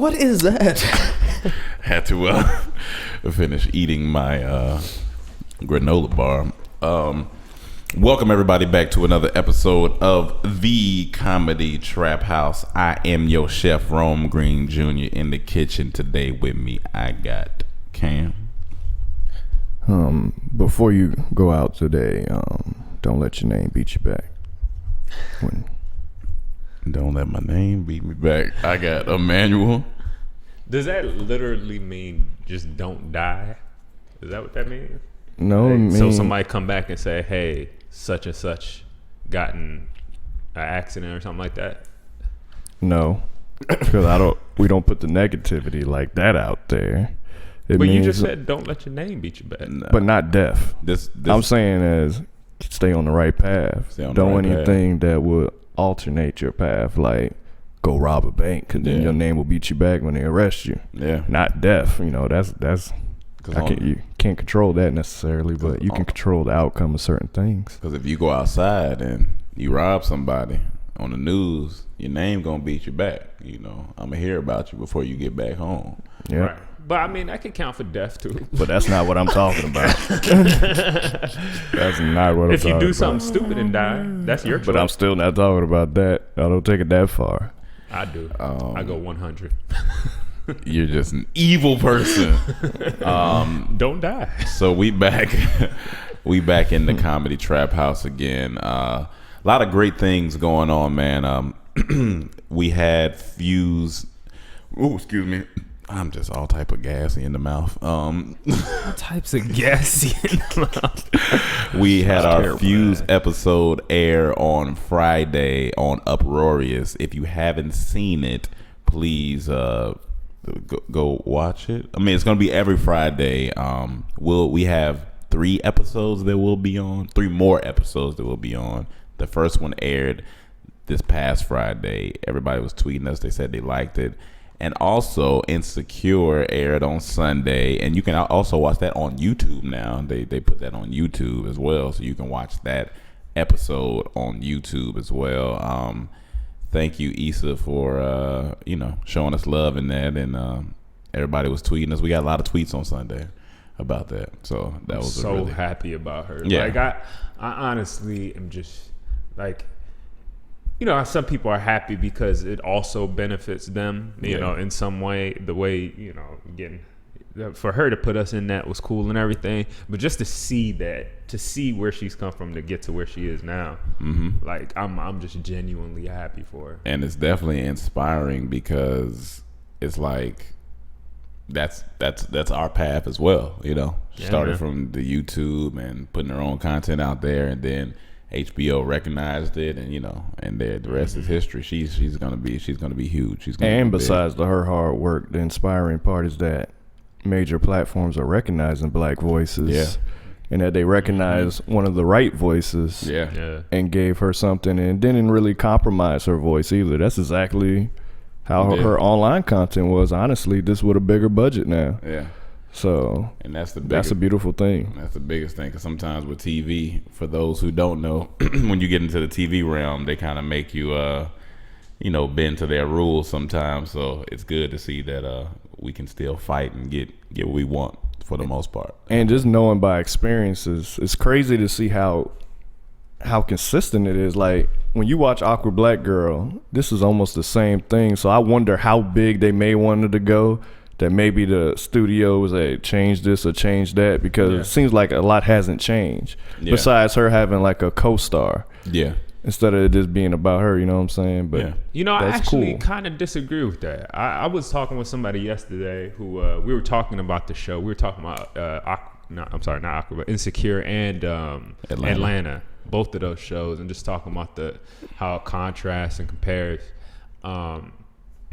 What is that? Had to finish eating my granola bar. Welcome everybody back to another episode of the Comedy Trap House. I am your chef, Rome Green Jr. In the kitchen today with me. I got Cam. Before you go out today, don't let your name beat you back. Don't let my name beat me back. I got Emmanuel. Does that literally mean just don't die? Is that what that means? No, So somebody come back and say, hey, such and such gotten an accident or something like that? No, because we don't put the negativity like that out there. But you just said don't let your name beat you back. No. But not death. This I'm saying as stay on the right path. Don't anything that would alternate your path, like go rob a bank, because then your name will beat you back when they arrest you. Yeah. Not death. You know, that's you can't control that necessarily, but you can control the outcome of certain things. Because if you go outside and you rob somebody on the news, your name gonna beat you back. You know, I'm gonna hear about you before you get back home. Yeah. Right. But I mean, that could count for death too. But that's not what I'm talking about. That's not what I'm talking about. If you do something stupid and die, that's your choice. But I'm still not talking about that. I don't take it that far. I do. I go 100. You're just an evil person. Don't die. So we back in the Comedy Trap House again. A lot of great things going on, man. We had Fuse. Oh, excuse me. I'm just all type of gassy in the mouth. All types of gassy in the mouth. We had our Fuse episode air on Friday on Uproarious. If you haven't seen it, please go watch it. I mean, it's gonna be every Friday. We have 3 episodes that will be on. 3 more episodes that will be on. The first one aired this past Friday. Everybody was tweeting us. They said they liked it. And also, Insecure aired on Sunday, and you can also watch that on YouTube now. They put that on YouTube as well, so you can watch that episode on YouTube as well. Thank you, Issa, for showing us love in that, and everybody was tweeting us. We got a lot of tweets on Sunday about that, so that was so really happy about her. Yeah. Like I honestly am just like. You know, some people are happy because it also benefits them, you know, in some way. The way, you know, for her to put us in that was cool and everything. But just to see where she's come from to get to where she is now, like I'm just genuinely happy for her. And it's definitely inspiring because it's like that's our path as well, you know. Started from the YouTube and putting her own content out there, and then HBO recognized it, and and the rest is history. She's gonna be huge. And besides her hard work, the inspiring part is that major platforms are recognizing black voices, and that they recognize one of the right voices, and gave her something, and didn't really compromise her voice either. That's exactly how her online content was. Honestly, this with a bigger budget now. Yeah. So, and that's a beautiful thing. That's the biggest thing, because sometimes with TV, for those who don't know, when you get into the TV realm, they kind of make you, bend to their rules sometimes. So it's good to see that we can still fight and get what we want for the most part. And just knowing by experiences, it's crazy to see how consistent it is. Like when you watch Awkward Black Girl, this is almost the same thing. So I wonder how big they may wanted to go. That maybe the studios change this or change that, because it seems like a lot hasn't changed besides her having like a co-star. Yeah. Instead of it just being about her, you know what I'm saying? But I actually kind of disagree with that. I was talking with somebody yesterday who we were talking about the show. We were talking about not Aqua, but Insecure and Atlanta, both of those shows, and just talking about how it contrasts and compares.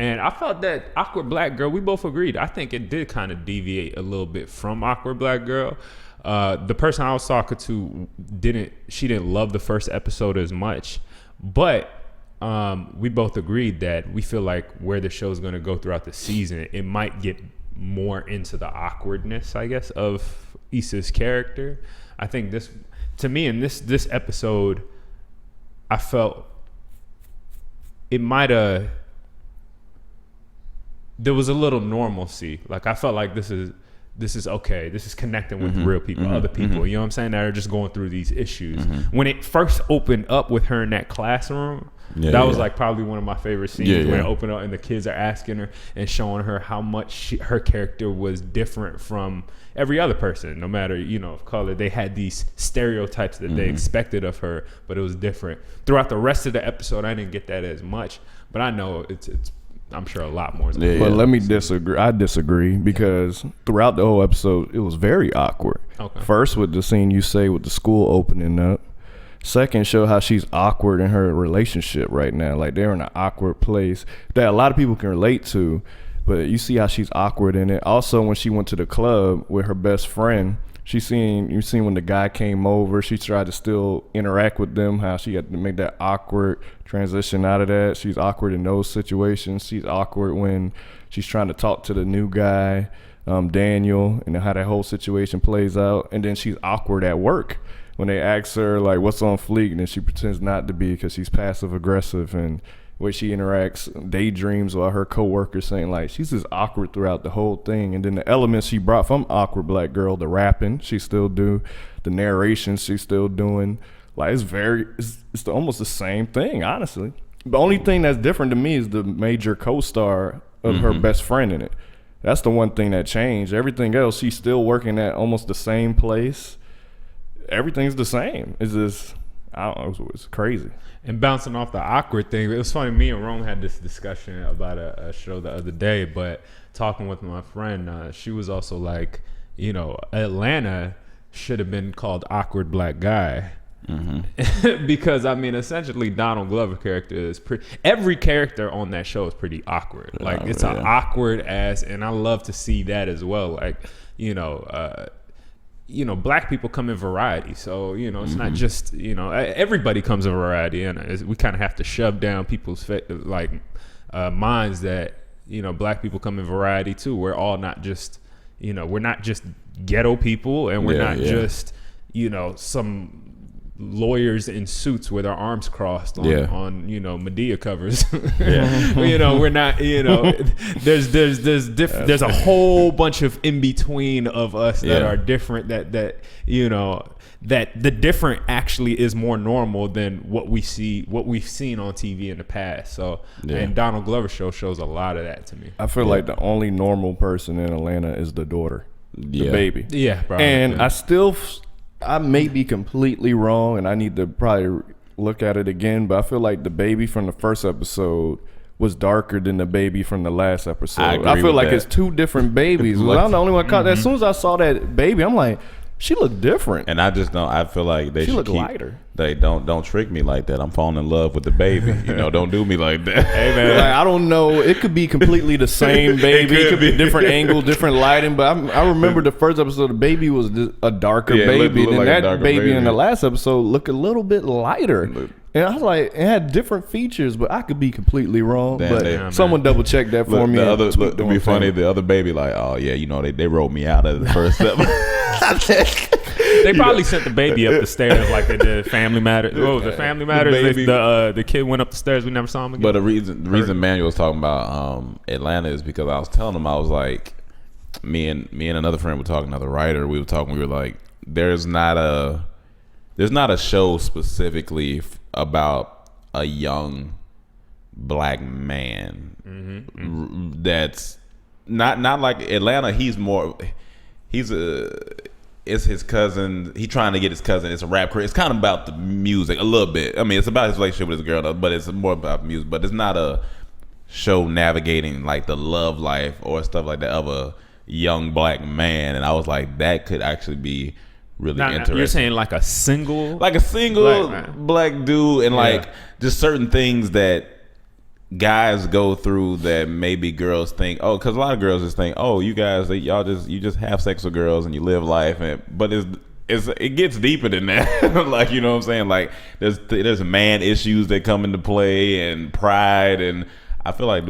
And I felt that Awkward Black Girl, we both agreed. I think it did kind of deviate a little bit from Awkward Black Girl. The person I was talking to didn't love the first episode as much, but we both agreed that we feel like where the show is going to go throughout the season, it might get more into the awkwardness, I guess, of Issa's character. I think this, to me, in this episode, I felt it might have there was a little normalcy. Like I felt like this is okay. This is connecting with real people, other people. You know what I'm saying? That are just going through these issues. When it first opened up with her in that classroom, that was like probably one of my favorite scenes when it opened up and the kids are asking her and showing her how much her character was different from every other person, no matter, of color. They had these stereotypes that they expected of her, but it was different. Throughout the rest of the episode, I didn't get that as much, but I know it's I'm sure a lot more. But let me disagree. I disagree because throughout the whole episode, it was very awkward. Okay. First, with the scene you say with the school opening up. Second, show how she's awkward in her relationship right now. Like they're in an awkward place that a lot of people can relate to. But you see how she's awkward in it. Also, when she went to the club with her best friend, you seen when the guy came over, she tried to still interact with them, how she had to make that awkward transition out of that. She's awkward in those situations. She's awkward when she's trying to talk to the new guy, Daniel, and how that whole situation plays out. And then she's awkward at work when they ask her, like, what's on fleek, and then she pretends not to be because she's passive aggressive, and the way she interacts, daydreams while her coworkers saying, like, she's just awkward throughout the whole thing. And then the elements she brought from Awkward Black Girl, the rapping she still do, the narration she's still doing, like it's almost the same thing, honestly. The only thing that's different to me is the major co-star of her best friend in it. That's the one thing that changed. Everything else, she's still working at almost the same place. Everything's the same. It's just, I don't know, it's crazy. And bouncing off the awkward thing, it was funny, me and Rome had this discussion about a show the other day, but talking with my friend, she was also like, Atlanta should have been called Awkward Black Guy. Because I mean, essentially Donald Glover character is every character on that show is pretty awkward. Like it's an awkward ass, and I love to see that as well. Like, black people come in variety, so it's not just everybody comes in variety, and we kind of have to shove down people's minds that black people come in variety too. We're all not just we're not just ghetto people, and we're not just some lawyers in suits with our arms crossed on Medea covers. We're not there's a whole bunch of in between of us that are different, that the different actually is more normal than what we've seen on TV in the past. So and Donald Glover shows a lot of that to me. I feel like the only normal person in Atlanta is the daughter, the baby. Probably. And I may be completely wrong, and I need to probably look at it again, but I feel like the baby from the first episode was darker than the baby from the last episode. I feel like it's two different babies. Well, I'm the only one caught that. As soon as I saw that baby, I'm like, she looked different. And I just don't. I feel like she looked lighter. They don't trick me like that. I'm falling in love with the baby. Don't do me like that. Hey man, I don't know. It could be completely the same baby. It could be different angle, different lighting. But I remember the first episode, the baby was a darker baby, and like that baby in the last episode looked a little bit lighter. And I was like, it had different features, but I could be completely wrong. But someone double check that for me. It'd be funny. The other baby, like, oh yeah, they wrote me out of the first episode. They probably sent the baby up the stairs like they did Family Matters. Oh, the Family Matters. The kid went up the stairs. We never saw him again. But the reason Manuel was talking about Atlanta is because I was telling him, I was like, me and another friend were talking, another writer. We were like, there's not a show specifically about a young black man that's not like Atlanta. It's his cousin. He trying to get his cousin. It's a rap career. It's kind of about the music a little bit. I mean, it's about his relationship with his girl, but it's more about music. But it's not a show navigating like the love life or stuff like that of a young black man. And I was like, that could actually be really interesting. You're saying like a single black dude, and like just certain things that guys go through that maybe girls think, because a lot of girls just think, you guys, you just have sex with girls and you live life, but it gets deeper than that. Like, you know what I'm saying? Like there's man issues that come into play and pride, and I feel like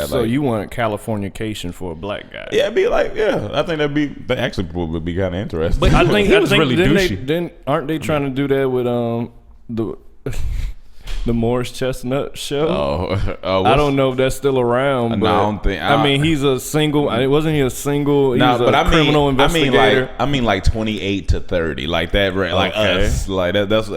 So you want Californication for a black guy? Yeah, be like, I think that actually would be kind of interesting. But I think that's really douchey. Then aren't they trying to do that with The Morris Chestnut Show. I don't know if that's still around. But I don't think. I mean, he's a single. Wasn't he a single? He was a criminal investigator. I mean, like 28 to 30, like that. Like us, like that. That's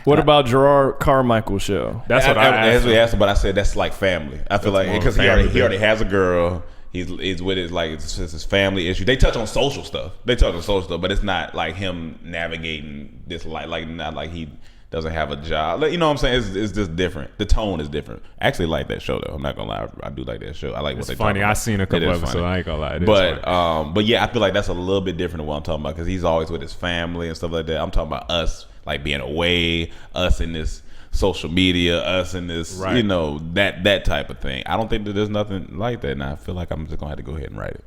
What about Gerard Carmichael's show? That's what I asked. But I said that's like family. I feel like because he already has a girl. He's with his like it's his family issue. They touch on social stuff. But it's not like him navigating this like not like he doesn't have a job. You know what I'm saying? It's just different. The tone is different. I actually like that show though. I'm not gonna lie. I do like that show. I like what they talk about. Funny. I seen a couple episodes. So I ain't gonna lie. But yeah, I feel like that's a little bit different than what I'm talking about because he's always with his family and stuff like that. I'm talking about us like being away, us in this social media, us in this, you know, that type of thing. I don't think that there's nothing like that, and I feel like I'm just gonna have to go ahead and write it.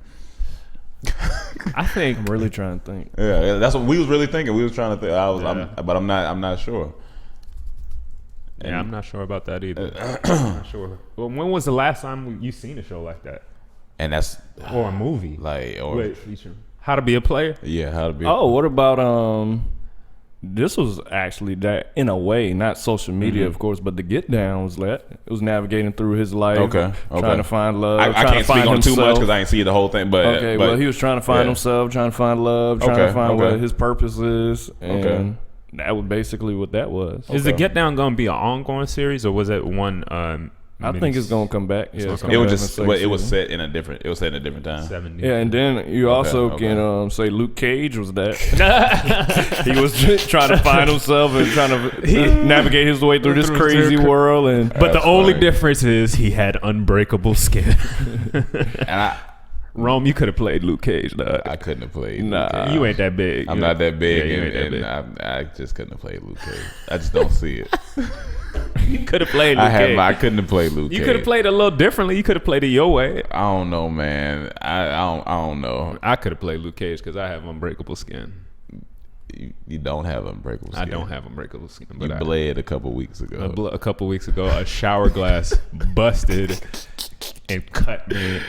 I think I'm really trying to think. Yeah, that's what we was really thinking. We was trying to think. But I'm not sure. Yeah, I'm not sure about that either. I'm not sure. Well, when was the last time you seen a show like that? And that's or a movie How to Be a Player? Yeah, How to Be. What about this was actually that in a way, not social media, of course, but the Get Down was that. It was navigating through his life, trying to find love. I can't speak on too much because I ain't see the whole thing. But well, he was trying to find himself, trying to find love, trying to find what his purpose is, and that was basically what that was. Is the Get Down going to be an ongoing series, or was it one? I think it's gonna come back. Yeah, it was just it was set in a different time. 70s. Yeah, and then you also can say Luke Cage was that. He was just trying to find himself and trying to navigate his way through this crazy world. But the only difference is he had unbreakable skin. And Rome, you could have played Luke Cage, dog. I couldn't have played. Nah, you ain't that big. I'm not that big, Yeah, I just couldn't have played Luke Cage. I just don't see it. You could have played Luke Cage. I couldn't have played Luke Cage. You could have played it a little differently. You could have played it your way. I don't know, man. I don't know. I could have played Luke Cage because I have unbreakable skin. You don't have unbreakable skin. I don't have unbreakable skin. But you bled a couple weeks ago. A couple weeks ago, a shower glass busted and cut me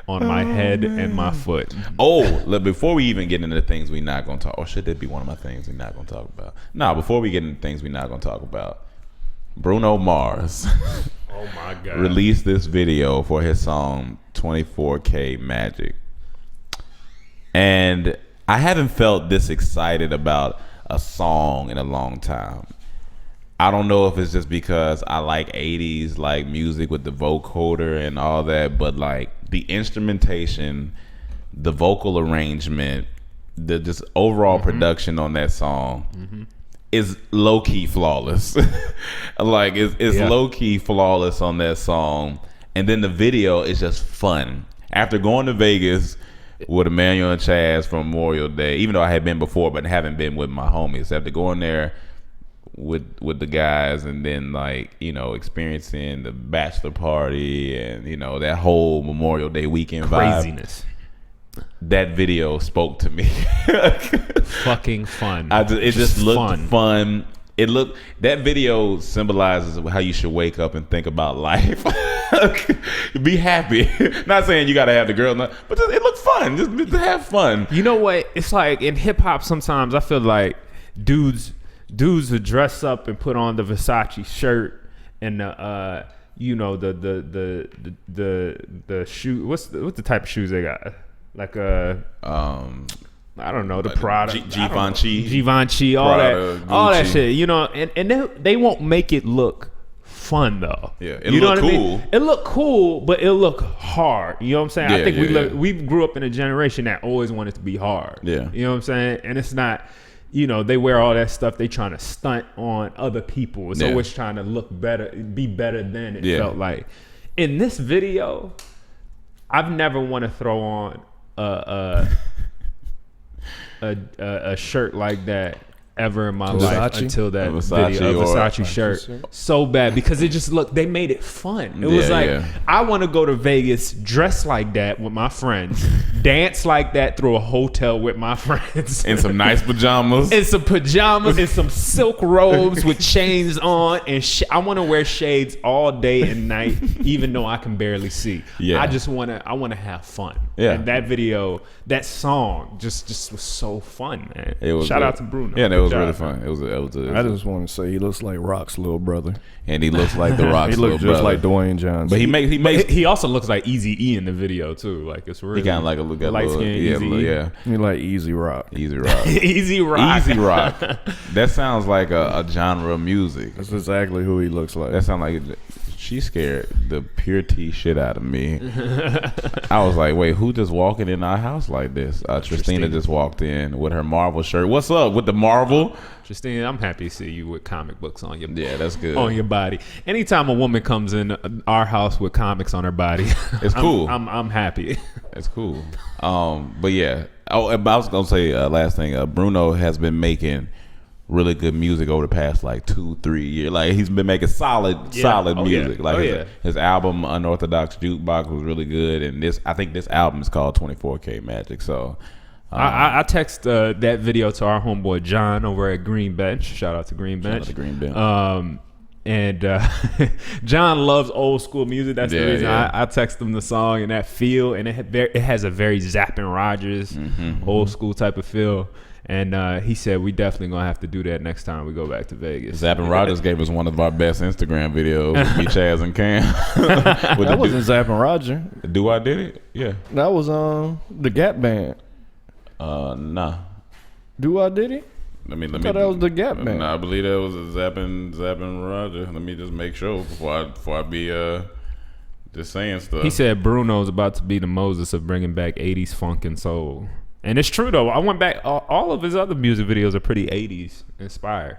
on my head and my foot. Look, before we even get into the things we're not going to talk, or should that be one of my things we're not going to talk about? No, before we get into things we're not going to talk about, Bruno Mars oh my God, released this video for his song 24K Magic. And I haven't felt this excited about a song in a long time. I don't know if it's just because I like 80s like music with the vocoder and all that, but like the instrumentation, the vocal arrangement, the just overall production on that song is low-key flawless. Like it's low-key flawless on that song. And then the video is just fun. After going to Vegas with Emmanuel and Chaz for Memorial Day, even though I had been before but haven't been with my homies, after going there with the guys and then like, you know, experiencing the bachelor party and, you know, that whole Memorial Day weekend craziness vibe, that video spoke to me. Fucking fun. It just looked fun. That video symbolizes how you should wake up and think about life. Be happy. Not saying you gotta have the girl, but just, it looked fun. Just have fun. You know what? It's like in hip hop sometimes I feel like dudes would dress up and put on the Versace shirt and the you know the shoe. What's the type of shoes they got? Like I don't know, the Prada, Givenchy, all Prada, all that shit. You know, and they won't make it look fun though. Yeah, it look cool. I mean? It look cool, but it look hard. You know what I'm saying? Yeah, I think we grew up in a generation that always wanted to be hard. Yeah, you know what I'm saying? And it's not. You know, they wear all that stuff. They trying to stunt on other people. It's always trying to look better, be better than it felt like. In this video, I've never want to throw on a shirt like that ever in my life until that video, a Versace shirt. So bad because it just looked, they made it fun. It was like, I want to go to Vegas dressed like that with my friends, dance like that through a hotel with my friends. In some nice pajamas. In some pajamas, in some silk robes with chains on. And I want to wear shades all day and night, even though I can barely see. Yeah. I want to have fun. Yeah. And that video, that song just was so fun, man. Shout out to Bruno. Yeah, and it was job. really fun. It was I just want to say he looks like Rock's little brother. and he looks like the Rock's He little looks just brother. like Dwayne Johnson. But he makes He also looks like Eazy-E in the video too. Like it's really he kind of like a look at light little, skin yeah, Eazy-E. yeah, He like Easy Rock. Easy Rock. Easy Rock. Easy Rock. That sounds like a genre of music. That's exactly who he looks like. That sounds like she scared the pure tea shit out of me. I was like, wait, who just walking in our house like this? Tristina just walked in with her Marvel shirt. What's up with the Marvel? Tristina, I'm happy to see you with comic books on your That's good. on your body. Anytime a woman comes in our house with comics on her body, It's cool. I'm happy. It's cool. But yeah. Oh, but I was gonna say last thing. Bruno has been making really good music over the past like 2-3 years. Like he's been making solid music. Yeah. Like his album Unorthodox Jukebox was really good, and I think this album is called 24K Magic. So I text that video to our homeboy John over at Green Bench. Shout out to Green Bench. Shout out to Green Bench. And John loves old school music. That's the reason I text him the song and that feel, and it has a very Zappin' Rogers old school type of feel. And he said we definitely gonna have to do that next time we go back to Vegas. Zappin' Rogers gave us one of our best Instagram videos with me, Chaz, and Cam. That wasn't Zappin' Roger. Do I did it? Yeah. That was the Gap Band. Nah. Do I did it? Let me. thought that was the Gap Band. Nah, I believe that was a Zappin' Roger. Let me just make sure before I be just saying stuff. He said Bruno's about to be the Moses of bringing back 80s funk and soul. And it's true though. I went back. All of his other music videos are pretty 80s inspired.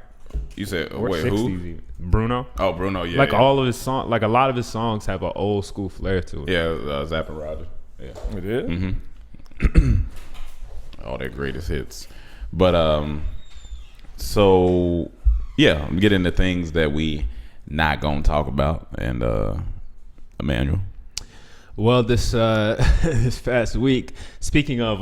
You said Or wait 60s who? even. Bruno. Oh, Bruno. Yeah. Like yeah. all of his songs, like a lot of his songs have an old school flair to it. Yeah, Zappin' Roger. Yeah. It is? Mm-hmm. All their greatest hits. But so yeah, I'm getting into things that we not gonna talk about. And Emmanuel. Well, this this past week, speaking of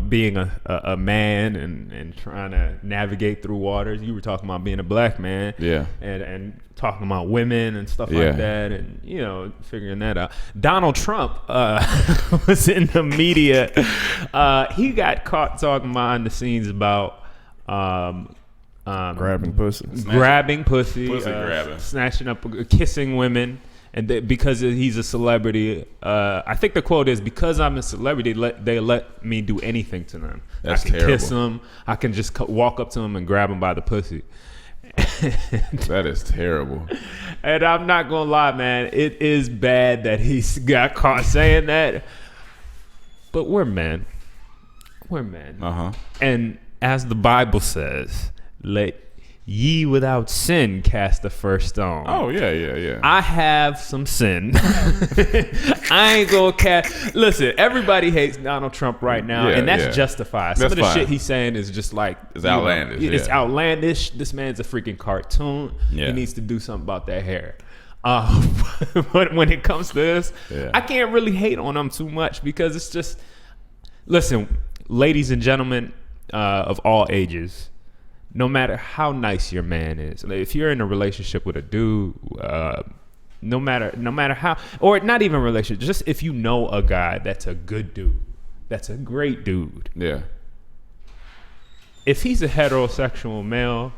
being a man and trying to navigate through waters, you were talking about being a black man, Yeah. and talking about women and stuff Yeah. like that, and figuring that out. Donald Trump was in the media. He got caught talking behind the scenes about Grabbing pussy. grabbing pussy, grabbing. snatching up, kissing women. And because he's a celebrity, I think the quote is, because I'm a celebrity, they let me do anything to them. That's I can terrible. kiss them. I can just walk up to them and grab them by the pussy. That is terrible. And I'm not going to lie, man. It is bad that he's got caught saying that. But we're men. We're men. Uh-huh. And as the Bible says, let ye without sin cast the first stone. Oh yeah. I have some sin. I ain't gonna cast. Listen, everybody hates Donald Trump right now, Yeah, and that's yeah. justified. Some That's of the fine. shit he's saying is just like It's outlandish, It's yeah. outlandish. This man's a freaking cartoon. Yeah. He needs to do something about that hair. But when it comes to this, Yeah. I can't really hate on him too much because it's just. Listen, ladies and gentlemen of all ages. No matter how nice your man is, like if you're in a relationship with a dude, no matter how, or not even a relationship, just if you know a guy that's a good dude, that's a great dude. Yeah. If he's a heterosexual male,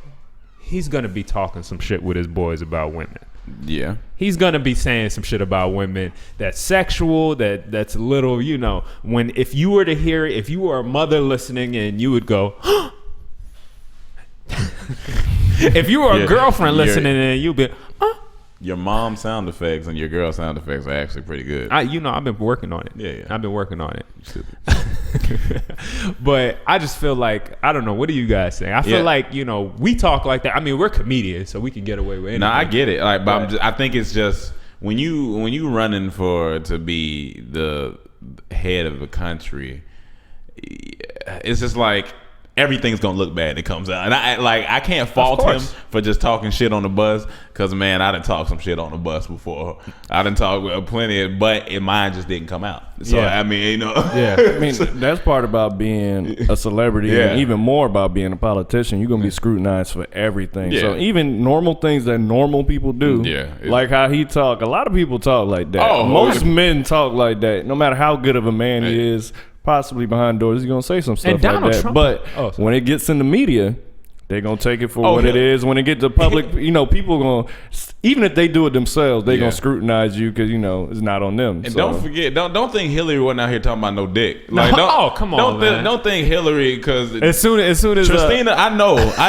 he's gonna be talking some shit with his boys about women. Yeah. He's gonna be saying some shit about women that's sexual, that's a little, when if you were to hear it, if you were a mother listening and you would go, if you were a girlfriend listening and you'd be, Your mom's sound effects and your girl's sound effects are actually pretty good. I've been working on it. Yeah. I've been working on it. Stupid. But I just feel like, I don't know. What do you guys think? I feel like, we talk like that. I mean, we're comedians, so we can get away with anything. No, I get it. Like, but I think it's just when you running to be the head of a country, it's just like everything's gonna look bad. It comes out, and I can't fault him for just talking shit on the bus. Cause man, I done talked some shit on the bus before. I done talked plenty, but mine just didn't come out. So Yeah. I mean, Yeah, I mean that's part about being a celebrity, Yeah. and even more about being a politician. You're gonna be scrutinized for everything. Yeah. So even normal things that normal people do, Yeah. like how he talk. A lot of people talk like that. Oh, Most yeah. men talk like that. No matter how good of a man he is, possibly behind doors, he's gonna say some stuff And Donald like that. Trump- but Oh, sorry. when it gets in the media, They gonna take it for what it is. When it get to public, people gonna, even if they do it themselves, they gonna scrutinize you because it's not on them. And don't forget, don't think Hillary wasn't out here talking about no dick. Like, come on, man. Don't think Hillary because as soon as Christina, I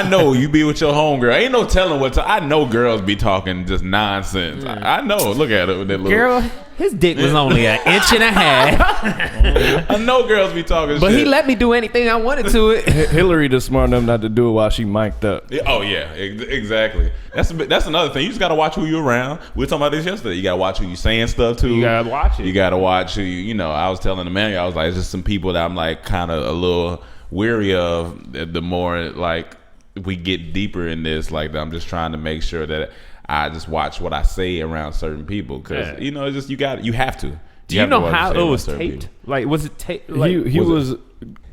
know you be with your homegirl. Ain't no telling what. I know girls be talking just nonsense. I know. Look at it with that little girl. His dick was only an inch and a half. I know girls be talking but shit. He let me do anything I wanted to it. Hillary just smart enough not to do it while she mic'd up. Oh, yeah. Exactly. That's another thing. You just got to watch who you're around. We were talking about this yesterday. You got to watch who you saying stuff to. You got to watch it. You got to watch who I was telling the man, I was like, it's just some people that I'm like kind of a little weary of the more like we get deeper in this. Like, I'm just trying to make sure that I just watch what I say around certain people because it's just you have to. Do you know how it was taped? Like, was it taped? Like, he was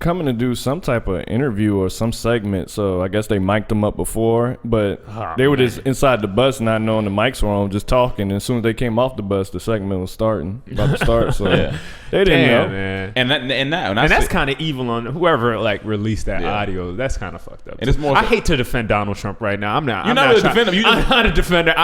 coming to do some type of interview or some segment, so I guess they mic'd him up before, but they were just inside the bus not knowing the mics were on, just talking, and as soon as they came off the bus, the segment was about to start, so they didn't know. Man. And that's kind of evil on whoever like released that audio. That's kind of fucked up. And it's more I hate to defend Donald Trump right now. I'm not. You're not a defender. I'm not a defender.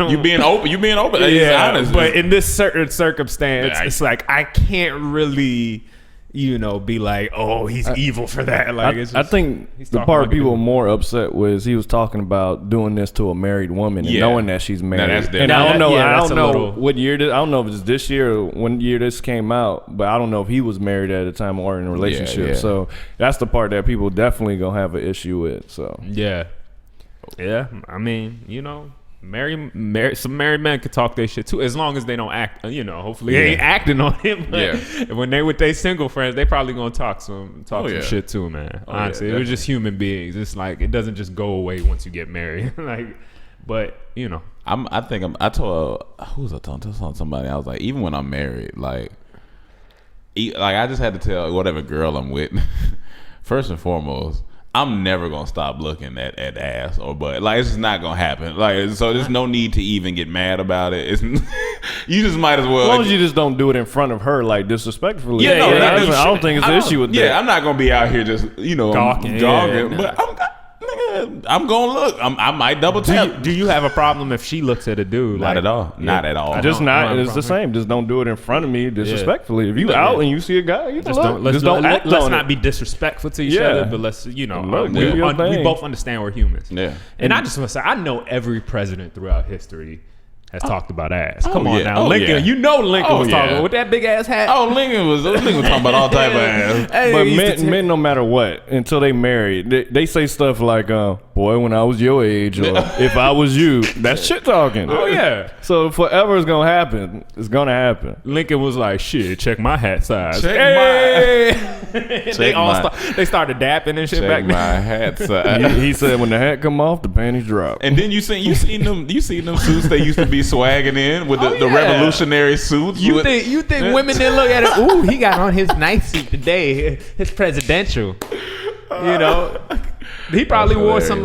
You being open. Yeah, honest. But in this certain circumstance, it's like I can't really, be like, oh, he's evil for that. Like, I think the part people were more upset was he was talking about doing this to a married woman and knowing that she's married. And I don't know what year. I don't know if it's this year or when year this came out, but I don't know if he was married at the time or in a relationship. Yeah. So that's the part that people definitely gonna have an issue with. So yeah. I mean, some married men could talk their shit too, as long as they don't act. Hopefully they ain't acting on him. But when they with their single friends, they probably gonna talk some shit too, man. Honestly, they're just human beings. It's like it doesn't just go away once you get married. I told somebody, I was like, even when I'm married, like I just had to tell whatever girl I'm with, first and foremost, I'm never gonna stop looking at ass or butt. Like, it's just not gonna happen. Like, so there's no need to even get mad about it. It's you just might as well. As long as you just don't do it in front of her, like disrespectfully. I don't think it's an issue with that. Yeah, I'm not gonna be out here just gawking. But I'm gonna look. I might double tap. Do you have a problem if she looks at a dude? Not at all. Not at all. Just not. It's the same. Just don't do it in front of me disrespectfully. If you out and you see a guy, you can look. Just don't act on it. Let's not be disrespectful to each other, but let's we both understand we're humans. Yeah. And I just want to say, I know every president throughout history has talked about ass. Come on now, Lincoln. Lincoln was talking with that big ass hat. Lincoln was talking about all type of ass. Hey, but men, no matter what, until they married, they say stuff like, "Boy, when I was your age," or "If I was you." That's shit talking. Oh yeah. So forever is gonna happen. It's gonna happen. Lincoln was like, "Shit, check my hat size." They started dapping and shit back then. My hat size. He said, "When the hat come off, the panties drop." And then you seen them suits they used to be swagging in with the revolutionary suits. You think women didn't look at it? Ooh, he got on his nice suit today, his presidential. He probably wore some.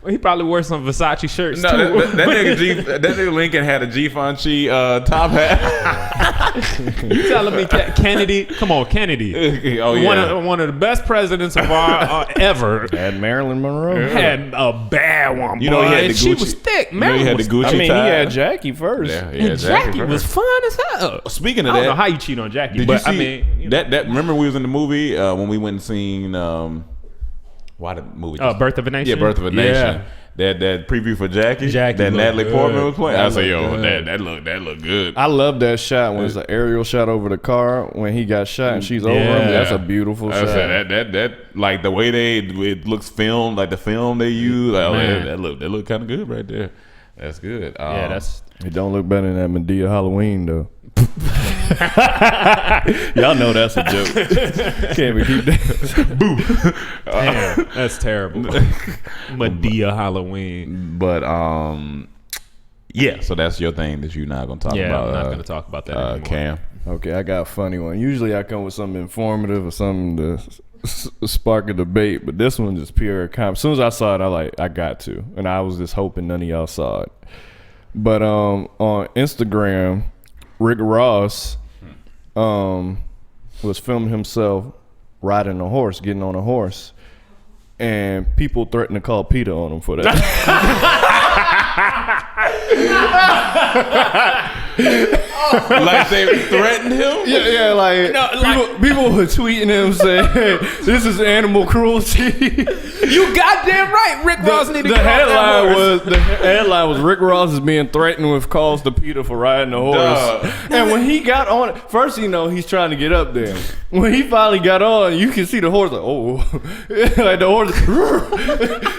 He probably wore some Versace shirts too. That nigga Lincoln had a Givenchy top hat. You telling me Kennedy? Come on, Kennedy. Oh yeah, one of the best presidents of our ever. Had Marilyn Monroe. Had a bad one. He had the Gucci. She was thick. He had the Gucci. He had Jackie first. Yeah, and Jackie was fun as hell. Speaking of I that, don't know how you cheat on Jackie. Did but you see that? Remember we was in the movie when we went and seen. Why the movie? Birth of a Nation. Yeah, Birth of a Nation. That preview for Jackie that Natalie Portman was playing. I said, yo, that looked good. I love that shot when it's an aerial shot over the car when he got shot and she's over him. That's a beautiful shot. That like the way it looks filmed, like the film they use. Like, that look kind of good right there. That's good. It don't look better than that Medea Halloween though. Y'all know that's a joke. Can't we keep that? Boo. Damn, that's terrible. Medea Halloween. But yeah. So that's your thing that you're not gonna talk about. Yeah, I'm not gonna talk about that anymore. Cam. Okay, I got a funny one. Usually I come with something informative or something to spark a debate, but this one just pure comedy. As soon as I saw it, I got to, and I was just hoping none of y'all saw it. But on Instagram, Rick Ross was filming himself riding a horse, getting on a horse. and people threatened to call PETA on him for that. Like they threatened him? Yeah, like people were tweeting him saying, hey, this is animal cruelty. You goddamn right. Rick Ross need to The get off that horse. headline was Rick Ross is being threatened with calls to PETA for riding the horse. Duh. And when he got on it, first he's trying to get up there. When he finally got on, you can see the horse like, oh, like the horse,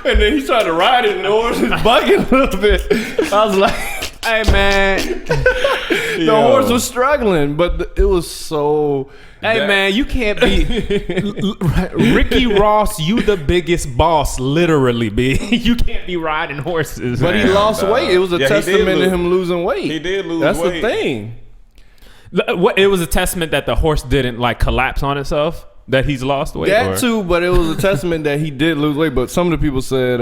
and then he's trying to ride it, and the horse is bucking a little bit. I was like, Hey, man. the horse was struggling, but it was so. Hey, man, you can't be Ricky Ross. You the biggest boss, literally, B. You can't be riding horses. But he lost weight. It was a Yeah, he testament did to lose. him losing weight. He did lose That's weight. the thing. What? It was a testament that the horse didn't like collapse on itself. That he's lost weight. That or? too, but it was a testament that he did lose weight. But some of the people said,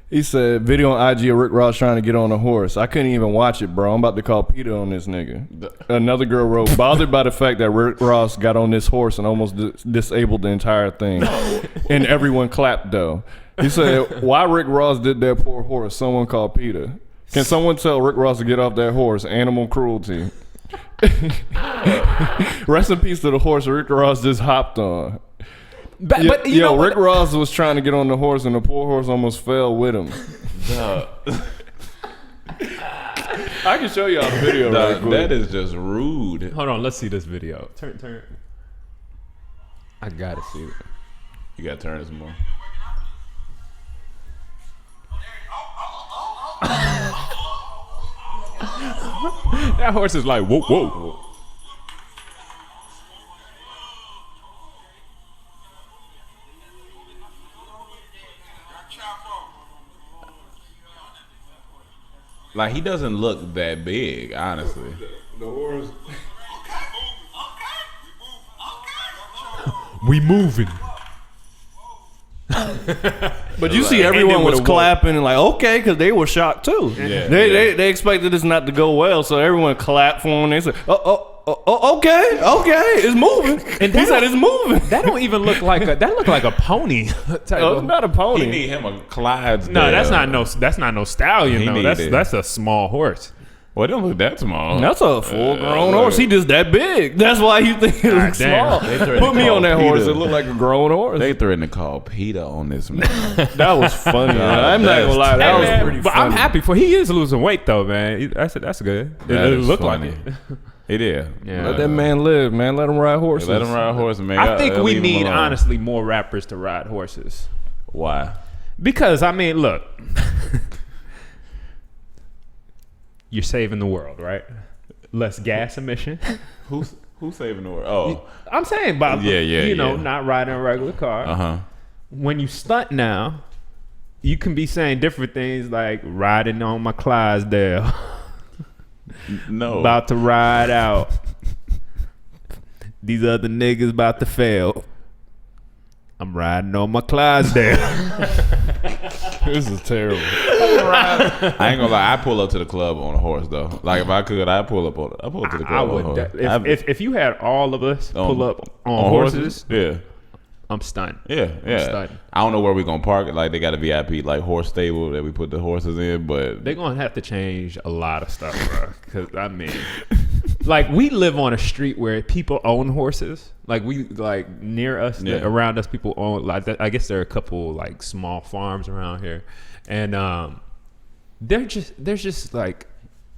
he said, video on IG of Rick Ross trying to get on a horse. I couldn't even watch it, bro. I'm about to call PETA on this nigga. Another girl wrote, bothered by the fact that Rick Ross got on this horse and almost disabled the entire thing. And everyone clapped, though. He said, why Rick Ross did that poor horse? Someone called PETA. Can someone tell Rick Ross to get off that horse? Animal cruelty. Rest in peace to the horse Rick Ross just hopped on. But you know what? Rick Ross was trying to get on the horse and the poor horse almost fell with him. I can show y'all the video right quick. That is just rude. Hold on, let's see this video. Turn. I gotta see it. You gotta turn this more. That horse is like, whoa, whoa. Like he doesn't look that big, honestly. The horse. We moving. But you see, everyone was clapping and like, okay, because they were shocked too. Yeah, They expected this not to go well, so everyone clapped for him. They said, okay, it's moving. And he said it's moving. That don't even look like that look like a pony. Type It's not a He pony. need him a Clydesdale. No, that's not no stallion. He No, needed- that's a small horse. Well, it don't look that small. That's a full-grown look. horse. He just that big. That's why you think it looks damn. small. They threatened Put to me call on that horse. PETA. It looked like a grown horse. They threatened to call PETA on this man. That was funny. Man. I'm not gonna lie. That Hey, was man, pretty but funny. I'm happy for he is losing weight though, man. That's good. That It is looked funny. like it. It is. Yeah. Let that man live, man. Let him ride horses. Let him ride horse, man. I think we Leave him need alone. honestly more rappers to ride horses. Why? Because I mean, look, you're saving the world, right? Less gas emission. Who's saving the world? Oh, I'm saying about Yeah, not riding a regular car. When you stunt now, you can be saying different things like riding on my Clydesdale, no. about to ride out. These other niggas about to fail. I'm riding on my Clydesdale. This is terrible. I ain't gonna lie. I pull up to the club on a horse though. Like if I could, I pull up to the club I on a would. horse. If you had all of us pull up on horses, Yeah. I'm stunned. Yeah. stunned. I don't know where we gonna park it. Like they got a VIP like horse stable that we put the horses in, but They're gonna have to change a lot of stuff, bro. Because I mean, like we live on a street where people own horses. Like near us, Yeah. around us, people own. Like I guess there are a couple like small farms around here, and there's just like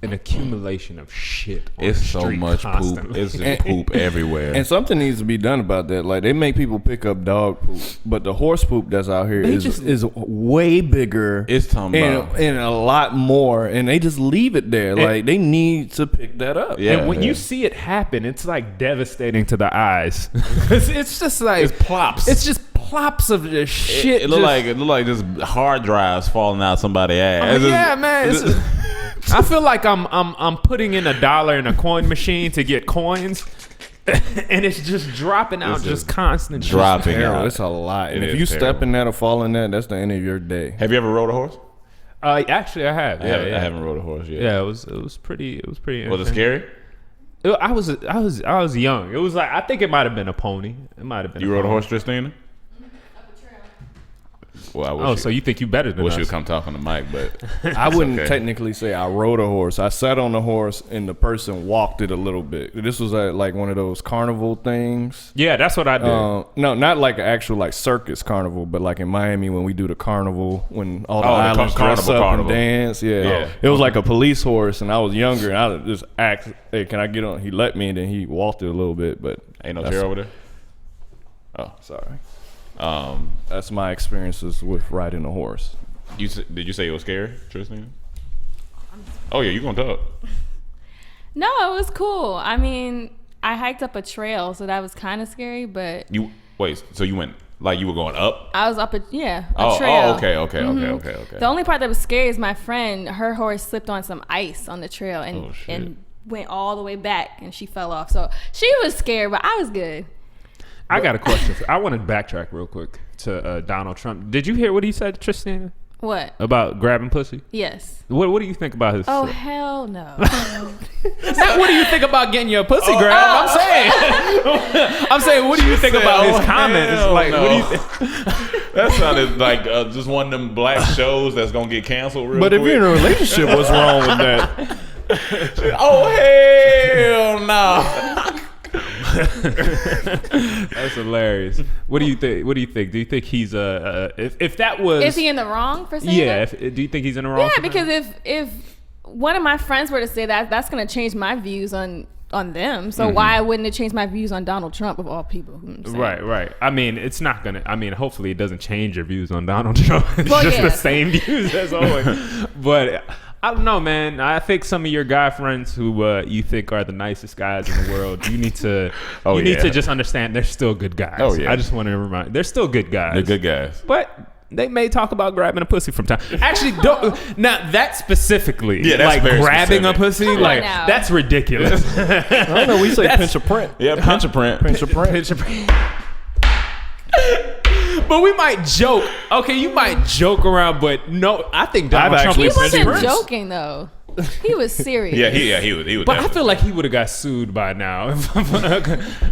an accumulation of shit. On it's the so street much constantly. poop. It's just poop everywhere. And something needs to be done about that. Like they make people pick up dog poop, but the horse poop that's out here is way bigger. It's talking about. and a lot more, and they just leave it there. Like they need to pick that up. Yeah. And when you see it happen, it's like devastating to the eyes. it's just like It's plops. It's just plops of just shit. It look like just hard drives falling out somebody's ass. I mean, yeah, man. I feel like I'm putting in $1 in a coin machine to get coins, and it's just dropping out, It's just just constant dropping Terrible. out. It's a lot. And It if is you step terrible. in that or fall in that, that's the end of your day. Have you ever rode a horse? Actually, I have. I haven't rode a horse yet. Yeah, it was pretty. It was pretty. Was it interesting. scary? I was young. It was like I think it might have been a pony. It might have been. You rode a horse, Tristina? Well, I wish so you think you better than wish us? you would come talk on the mic, but I wouldn't okay. technically say I rode a horse. I sat on the horse and the person walked it a little bit. This was at like one of those carnival things. Yeah, that's what I did. No, not like an actual like circus carnival, but like in Miami when we do the carnival, when all the the islands dress up carnival. and dance. Yeah. It was like a police horse, and I was younger, and I just asked, "Hey, can I get on?" He let me, and then he walked it a little bit, but Ain't no chair over there. oh, sorry. That's my experiences with riding a horse. Did you say it was scary, Tristan? Oh yeah, you gonna talk? No, it was cool. I mean, I hiked up a trail, so that was kind of scary, but So you went like you were going up? I was up a trail. Oh, okay. The only part that was scary is my friend, her horse slipped on some ice on the trail and went all the way back, and she fell off. So she was scared, but I was good. I got a question. I want to backtrack real quick to Donald Trump. Did you hear what he said, Tristan? What? About grabbing pussy? Yes. What do you think about his? Oh, hell no. What do you think about getting your pussy grabbed? I'm saying, what do you think about his comments? Like, no. what do you think? That sounded like just one of them black shows that's gonna get canceled real But quick. if you're in a relationship, what's wrong with that? Oh hell no! That's hilarious. What do you think? Do you think he's if that was? Is he in the wrong for saying that? Do you think he's in the wrong? Yeah, for because that? if one of my friends were to say that, that's going to change my views on them. So why wouldn't it change my views on Donald Trump of all people? Right. I mean, it's not gonna. I mean, hopefully, it doesn't change your views on Donald Trump. It's Well, just yeah. the same views as always. But I don't know, man. I think some of your guy friends who you think are the nicest guys in the world, you need to need to just understand they're still good guys. Oh, yeah. I just want to remind they're still good guys. They're good guys. But they may talk about grabbing a pussy from time. Actually, don't. Now that specifically, Yeah, that's like very grabbing specific. a pussy, Come on like now. that's ridiculous. I don't know. We say pinch a print. Yeah, pinch a print. Pinch a print. Pinch a print. But we might joke. Okay, you might joke around, but no, I think Donald I've Trump actually He was pinch wasn't prints. joking, though. He was serious. He was. But I feel like he would have got sued by now.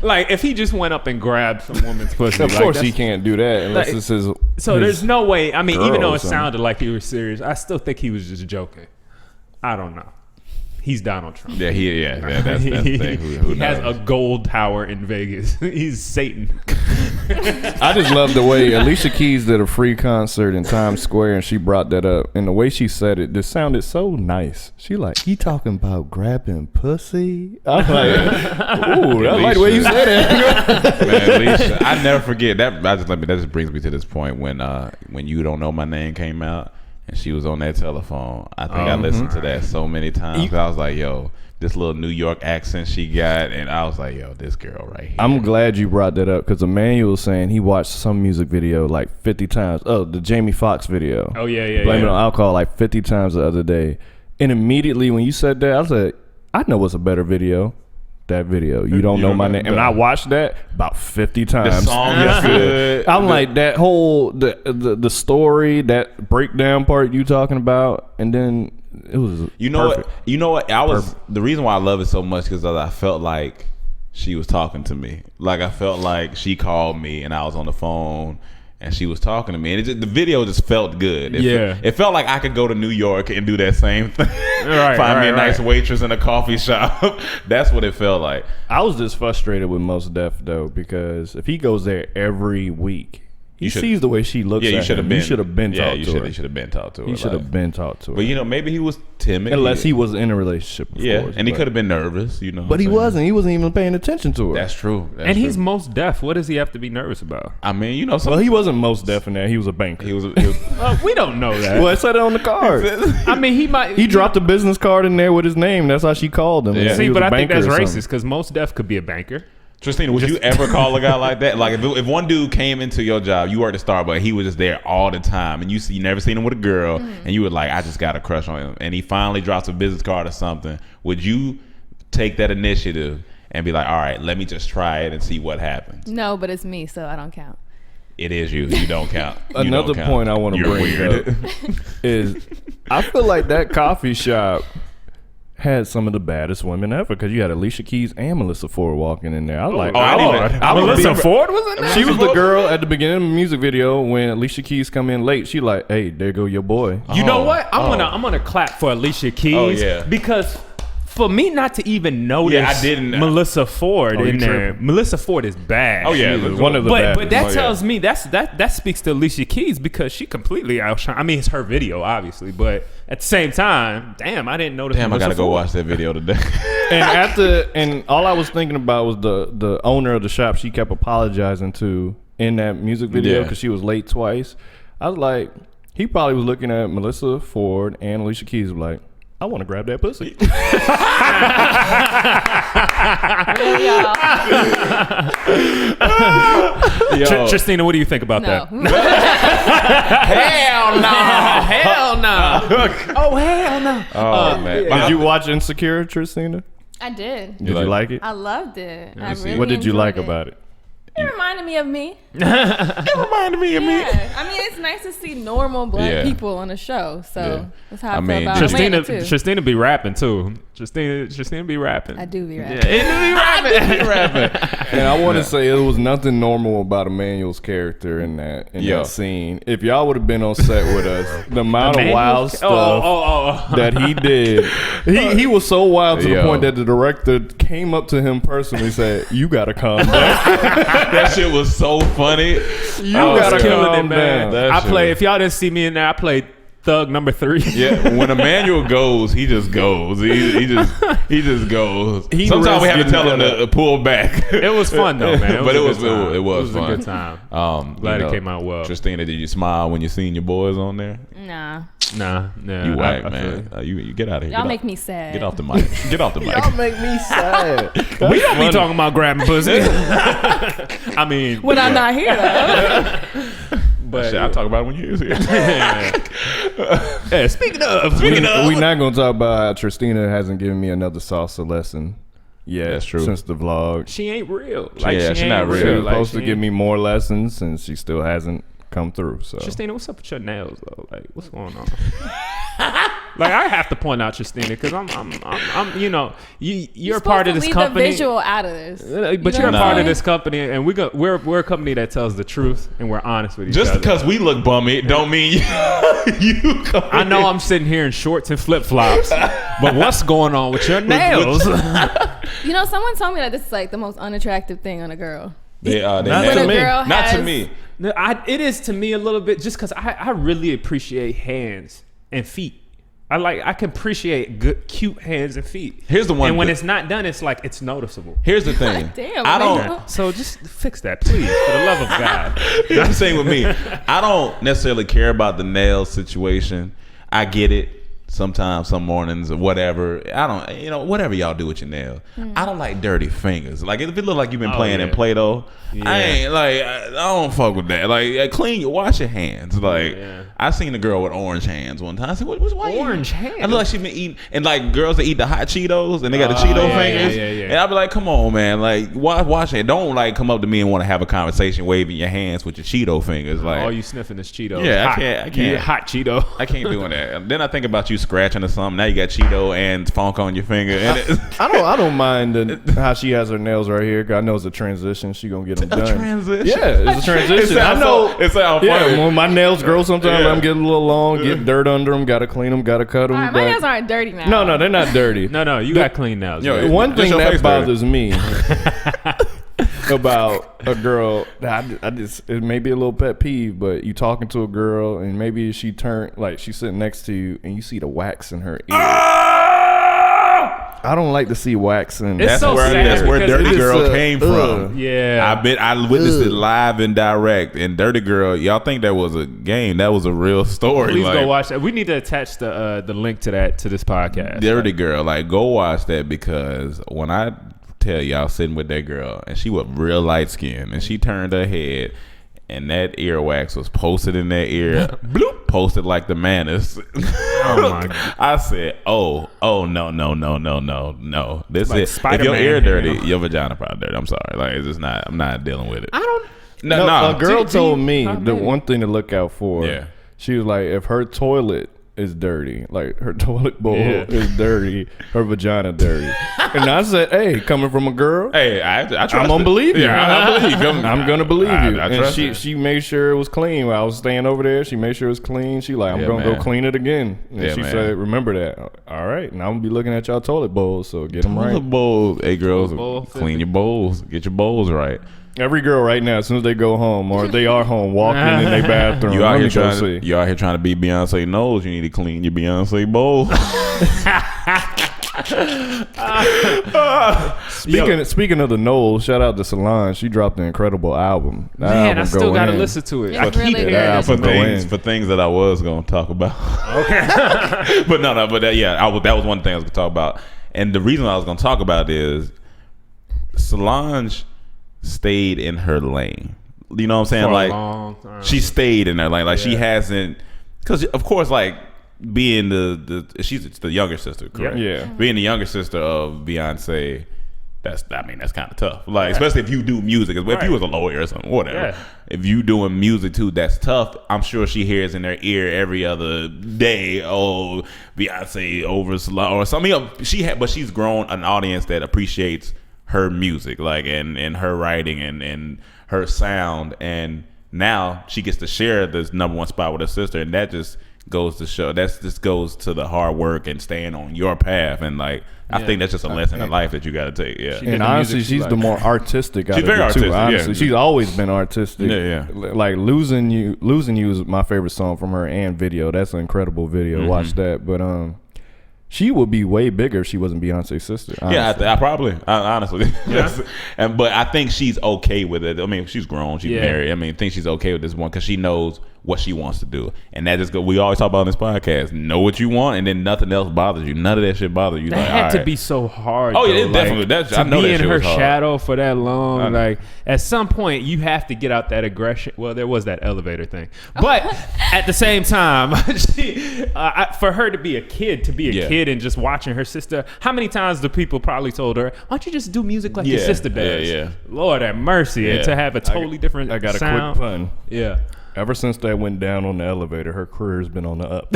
Like if he just went up and grabbed some woman's pussy. Of like, course, he that's- can't do that unless like- it's his. So there's no way. I mean, girl even though or it something. sounded like he was serious, I still think he was just joking. I don't know. He's Donald Trump. that's the thing. Who He has knows? a gold tower in Vegas. He's Satan. I just love the way Alicia Keys did a free concert in Times Square, and she brought that up, and the way she said it just sounded so nice. She like, he talking about grabbing pussy. I'm like, ooh, I like the way you said it. Man, Alicia, I never forget that. That just brings me to this point when You Don't Know My Name came out and she was on that telephone. I think I listened to that so many times. I was like, yo, this little New York accent she got, and I was like, yo, this girl right here. I'm glad you brought that up because Emmanuel was saying he watched some music video like 50 times. Oh, the Jamie Foxx video. Oh yeah. Blame it on alcohol like 50 times the other day. And immediately when you said that, I was like, I know what's a better video. That video. You don't know my name. And I watched that about 50 times. The song is good. I'm like that whole the story, that breakdown part you talking about, and then it was perfect. The reason why I love it so much because I felt like she was talking to me. Like I felt like she called me and I was on the phone and she was talking to me, and the video just felt good. It felt like I could go to New York and do that same thing. Find me a nice waitress in a coffee shop. That's what it felt like. I was just frustrated with Mos Def though, because if he goes there every week, he sees the way she looks at him. You should have been talked to her. You should have been talked to her. He should have been talked to her. But maybe he was timid. Unless he was in a relationship before. Yeah, and he could have been nervous, But what he I'm saying? wasn't. He wasn't even paying attention to her. That's true. And he's most deaf. What does he have to be nervous about? I mean, Well, he wasn't most deaf in that. He was a banker. he was We don't know that. Well, it said it on the card. I mean, he might. He dropped a business card in there with his name. That's how she called him. Yeah. He See, was but a I think banker that's or racist something. because most deaf could be a banker. Tristina, would you ever call a guy like that? Like if one dude came into your job, you worked at Starbucks, he was just there all the time, and you never seen him with a girl, and you were like, I just got a crush on him, and he finally drops a business card or something. Would you take that initiative and be like, all right, let me just try it and see what happens? No, but it's me, so I don't count. It is you. You don't count. You Another don't count. point I want to You're bring weird. up is I feel like that coffee shop had some of the baddest women ever because you had Alicia Keys and Melissa Ford walking in there. I was like, Melissa Ford was in there? She was the girl at the beginning of the music video when Alicia Keys come in late. She like, hey, there go your boy. You know what? I'm gonna clap for Alicia Keys. Oh, yeah. Because for me not to even notice I didn't. Melissa Ford in there. Tripping. Melissa Ford is bad. Oh yeah, One of the best. But that tells me that speaks to Alicia Keys because she completely outshined. I mean, it's her video, obviously, but at the same time, damn, I didn't notice. Damn, Melissa I gotta go Ford. watch that video today. And all I was thinking about was the owner of the shop. She kept apologizing to in that music video because she was late twice. I was like, he probably was looking at Melissa Ford and Alicia Keys like, I want to grab that pussy. Tristina, what do you think about that? Hell no! Hell no! Oh hell no! Oh man, Did you watch Insecure, Tristina? I did. Did you like it? I loved it. I really What did you like enjoyed about it? It reminded me of me. it reminded me of me. Yeah, I mean, it's nice to see normal black people on a show. So that's how I feel about Atlanta too. Tristina be rapping too. Tristina be rapping. I do be rapping. Yeah, be rapping. And I want to say there was nothing normal about Emmanuel's character in that scene. If y'all would have been on set with us, the amount of wild stuff that he did, he was so wild to the point that the director came up to him personally and said, "You gotta calm down." That shit was so funny. You gotta killing calm it, man. down. If y'all didn't see me in there, I played Thug number 3. Yeah, when Emmanuel goes, he just goes. He just goes. Sometimes we have to tell him to pull back. It was fun though, man. It was a fun. good time. Glad it came out well. Tristina, did you smile when you seen your boys on there? Nah. Nah. You whack, man. You get out of here. Y'all make me sad. Get off the mic. Get off the mic. Y'all make me sad. We don't be talking about grabbing pussy. I mean, when I'm not here though. But I talk about it when you was here. Yeah, speaking of, We're not gonna talk about how Tristina hasn't given me another salsa lesson yet. That's true. Since the vlog. she ain't real. She's not real. She was Like, supposed to give me more lessons, and she still hasn't come through. So Tristina, what's up with your nails though? Like, what's going on? Like, I have to point out Tristina because I'm you know, you're a part of this company. The visual out of this, but you're a part of this company, and we're a company that tells the truth and we're honest with each other. Just because we look bummy, don't mean you. I know I'm sitting here in shorts and flip flops, but what's going on with your nails? You know, someone told me that this is like the most unattractive thing on a girl. Not to me. It is to me a little bit, just because I really appreciate hands and feet. I can appreciate good, cute hands and feet. Here's the one. And when it's not done, it's like it's noticeable. Here's the thing. Damn, I don't. So just fix that, please, for the love of God. I'm saying with me, I don't necessarily care about the nail situation. I get it. Sometimes, some mornings or whatever. I don't, whatever y'all do with your nails. I don't like dirty fingers. Like, if it look like you've been playing in Play-Doh, I ain't like, I don't fuck with that. Like, wash your hands. Like, I seen a girl with orange hands one time. I said, what's orange hands? I look like she been eating, and like girls that eat the hot Cheetos and they got the Cheeto fingers. And I be like, come on, man. Like, wash it. Don't like come up to me and want to have a conversation waving your hands with your Cheeto fingers. Like, oh, you sniffing this Cheeto? Yeah, I can't. Hot Cheeto. I can't doing that. And then I think about you scratching or something. Now you got Cheeto and funk on your finger. And I don't mind how she has her nails right here. 'Cause I know it's a transition. She gonna get them done. Transition. Yeah, it's a transition. I know. It sounds funny. When my nails grow, sometimes I'm getting a little long. Get dirt under them. Got to clean them. Got to cut them. All right, my nails aren't dirty now. No, they're not dirty. No, you got clean nails. Yo, One thing your that face bothers me about a girl, it may be a little pet peeve, but you talking to a girl and maybe she turned, like she's sitting next to you and you see the wax in her ear. I don't like to see wax in. That's where Dirty Girl came from. Yeah, I witnessed it live and direct. And Dirty Girl, y'all think that was a game? That was a real story. Please go watch that. We need to attach the link to this podcast. Dirty Girl, go watch that, because when I tell y'all sitting with that girl and she was real light skinned and she turned her head and that earwax was posted in that ear, bloop, posted like the Manus. Oh my God. I said, no. This Like is Spider-Man if your ear dirty, hair. your vagina probably dirty. I'm sorry. Like, it's just not. I'm not dealing with it. I don't. No, a girl told me Oh, the man. one thing to look out for. Yeah. She was like, if her toilet is dirty. Like her toilet bowl is dirty. Her vagina dirty. And I said, hey, coming from a girl, hey, I trust I'm gonna believe you. I believe you. I'm gonna believe you. I And she made sure it was clean. While I was staying over there, she made sure it was clean. She like, I'm gonna go clean it again. And she said, remember that. All right, now I'm gonna be looking at y'all toilet bowls, so get them right. Toilet bowls. Hey, girls, clean your bowls. Get your bowls right. Every girl right now, as soon as they go home or they are home, walking in their bathroom. You out here trying to be Beyonce Knowles. You need to clean your Beyonce bowl. Speaking of the Knowles, shout out to Solange. She dropped an incredible album. Man, I still gotta listen to it. It's really good. For things that I was gonna talk about. Okay, but that was one thing I was gonna talk about. And the reason I was gonna talk about it is Solange stayed in her lane. You know what I'm saying? For like a long time. She stayed in her lane. Like she hasn't, because of course, like being she's the younger sister, correct? Yeah. Being the younger sister of Beyonce, that's kind of tough. Like especially if you do music. If you was a lawyer or something, whatever. Yeah. If you doing music too, that's tough. I'm sure she hears in her ear every other day, oh, Beyonce over Solange or something. But she's grown an audience that appreciates her music, like and her writing and her sound, and now she gets to share this number one spot with her sister, and that just goes to show. That just goes to the hard work and staying on your path, and like I think that's just a lesson in life that you got to take. Yeah, and honestly, she's the more artistic. She's very artistic. Honestly, she's always been artistic. Yeah. Like losing you is my favorite song from her and video. That's an incredible video. Watch that, but she would be way bigger if she wasn't Beyonce's sister. Honestly. Yeah, I probably, honestly. Yeah. But I think she's okay with it. I mean, she's grown, she's married. I mean, I think she's okay with this one because she knows what she wants to do. And that just we always talk about on this podcast. Know what you want, and then nothing else bothers you. None of that shit bothers you. That like, had to be so hard. Oh, yeah, it definitely. To be in her shadow for that long. Like, at some point, you have to get out that aggression. Well, there was that elevator thing. But at the same time, for her to be a kid, and just watching her sister, how many times do people probably told her, why don't you just do music like your sister does? Yeah. Lord have mercy. And to have a totally different I got sound. A quick pun. Yeah. Ever since that went down on the elevator, her career's been on the up.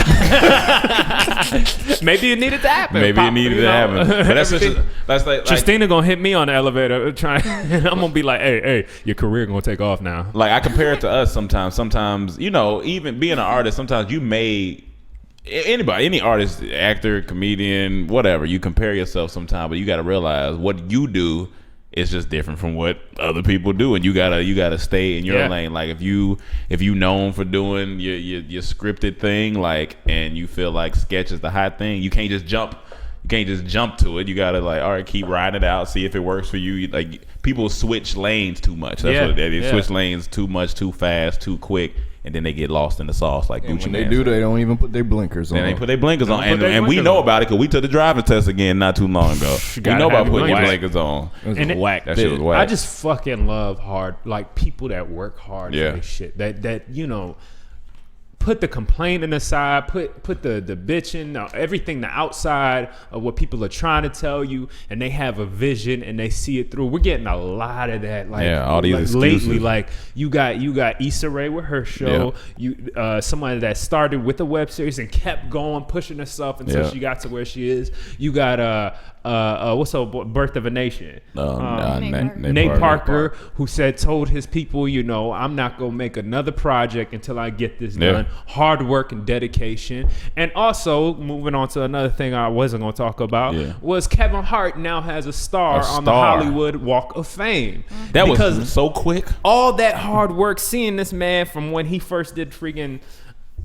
Maybe it needed to happen. But that's like Justina gonna hit me on the elevator and I'm gonna be like, hey, your career gonna take off now. Like I compare it to us sometimes. Sometimes, even being an artist, sometimes you may any artist, actor, comedian, whatever, you compare yourself sometimes, but you gotta realize what you do it's just different from what other people do, and you gotta stay in your lane. Like if you known for doing your scripted thing, like, and you feel like sketch is the hot thing, you can't just jump to it. You gotta all right, keep riding it out, see if it works for you. Like people switch lanes too much. That's what they switch lanes too much, too fast, too quick. And then they get lost in the sauce like Gucci when Man. they don't even put their blinkers on. They put their blinkers on. And we know about it because we took the driving test again not too long ago. We know about putting your blinkers on. Whack. That shit was whack. I just fucking love people that work hard for this shit. That put the complaining aside, put the bitching, everything the outside of what people are trying to tell you, and they have a vision and they see it through. We're getting a lot of that. All these excuses. Lately, like you got Issa Rae with her show. You somebody that started with a web series and kept going, pushing herself until she got to where she is. You got what's up, Birth of a Nation? Nate Parker, who told his people, I'm not gonna make another project until I get this done. Hard work and dedication. And also, moving on to another thing I wasn't gonna talk about, was Kevin Hart now has a star on the Hollywood Walk of Fame. That was so quick. All that hard work, seeing this man from when he first did freaking.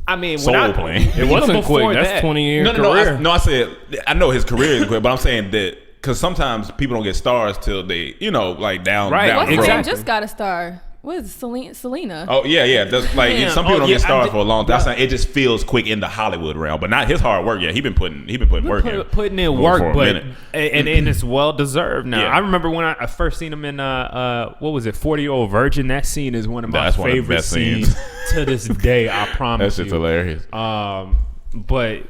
I mean, Soul Plane. It wasn't quick. That's 20 years career. I said I know his career is quick, but I'm saying that because sometimes people don't get stars till they, down. Right. Down the road. What's just got a star? What is it, Selena? Oh yeah. That's like some people don't get stars for a long time. It just feels quick in the Hollywood realm, but not his hard work. Yeah, he been putting work in. Putting in work, but and it's well deserved now. I remember when I first seen him in what was it, 40-Year-Old Virgin. That scene is one of my favorite scenes to this day. I promise. That shit's hilarious. But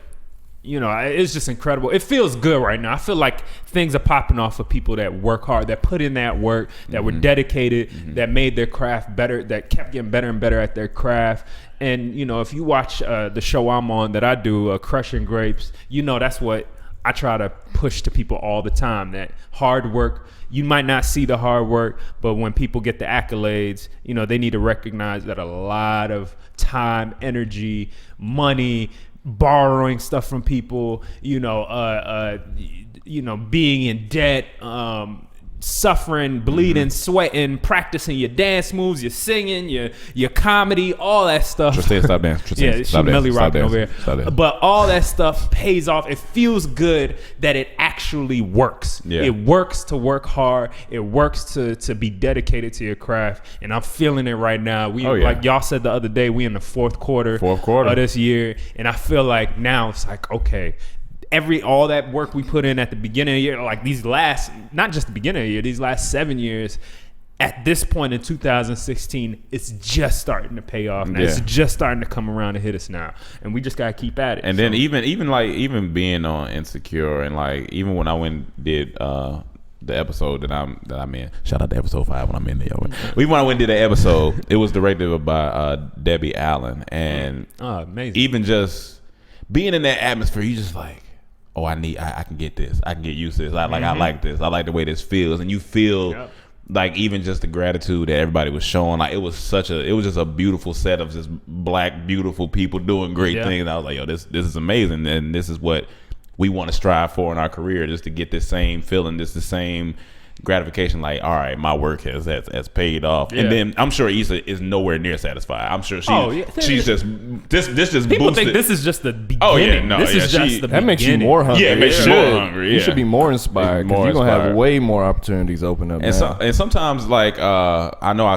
you know, it's just incredible. It feels good right now. I feel like things are popping off for people that work hard, that put in that work, that were dedicated, that made their craft better, that kept getting better and better at their craft. And, you know, if you watch the show I'm on that I do, Crushing Grapes, you know, that's what I try to push to people all the time, that hard work, you might not see the hard work, but when people get the accolades, you know, they need to recognize that a lot of time, energy, money, borrowing stuff from people, you know, being in debt, suffering, bleeding, sweating, practicing your dance moves, your singing, your comedy, all that stuff. Tristan, stop dancing. Yeah, she's Millie rocking over here. But all that stuff pays off. It feels good that it actually works. Yeah. It works to work hard. It works to be dedicated to your craft. And I'm feeling it right now. Like y'all said the other day, we in the fourth quarter of this year. And I feel like now it's like, okay, all that work we put in at the beginning of the year, like not just the beginning of the year, these last 7 years, at this point in 2016, it's just starting to pay off now. It's just starting to come around and hit us now, and we just gotta keep at it. And then even being on Insecure, and like even when I went and did the episode that I'm in, shout out to episode 5 when I'm in there. Even when I went and did the episode, it was directed by Debbie Allen, and amazing. Even just being in that atmosphere, you just like, oh, I can get this. I can get used to this. I like this. I like the way this feels. And you feel like even just the gratitude that everybody was showing. Like it was just a beautiful set of just black, beautiful people doing great things. And I was like, yo, this is amazing. And this is what we want to strive for in our career, just to get this same feeling, the same gratification. Like, all right, my work has paid off. And then I'm sure Issa is nowhere near satisfied. I'm sure she's just just people boosted. think this is just the beginning. Oh yeah, no, this is just the that beginning. makes you more hungry. Yeah, it makes you more hungry. You should be more inspired, because you're gonna have way more opportunities open up. And sometimes, like I know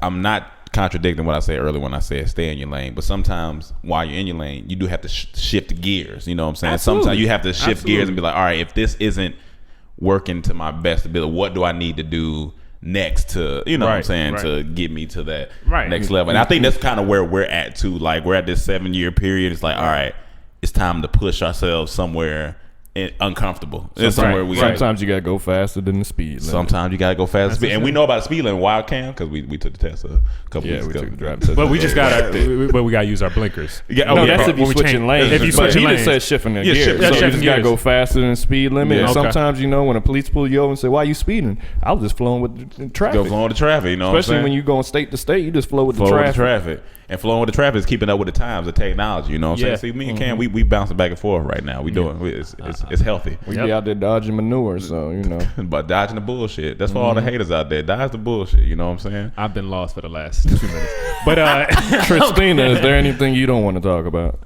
I'm not contradicting what I said earlier when I said stay in your lane, but sometimes while you're in your lane, you do have to shift gears. You know what I'm saying? Absolutely. Sometimes you have to shift gears and be like, all right, if this isn't working to my best ability, what do I need to do next to, you know what I'm saying, to get me to that next level? And I think that's kind of where we're at too. Like we're at this 7-year period. It's like, all right, it's time to push ourselves somewhere uncomfortable. Sometimes you gotta go faster than the speed limit. Sometimes you gotta go faster, and we know about the speed limit. Wild Cam, because we took the test a couple weeks ago. Took the drive test. But we just gotta use our blinkers. That's if you switching lanes. If you switching lanes, he just said shifting the gears. So you just gotta go faster than the speed limit. And sometimes, you know, when the police pull you over and say, "Why are you speeding?" I was just flowing with the traffic. Go flowing with the traffic, you know. Especially when you going state to state, you just flow with the traffic. And flowing with the traffic is keeping up with the times, the technology. You know what I'm saying? See, me and Cam, we bouncing back and forth right now. We doing it's healthy. We be out there dodging manure, so you know. But dodging the bullshit. That's for all the haters out there. Dodge the bullshit. You know what I'm saying? I've been lost for the last 2 minutes. But Tristina, is there anything you don't want to talk about?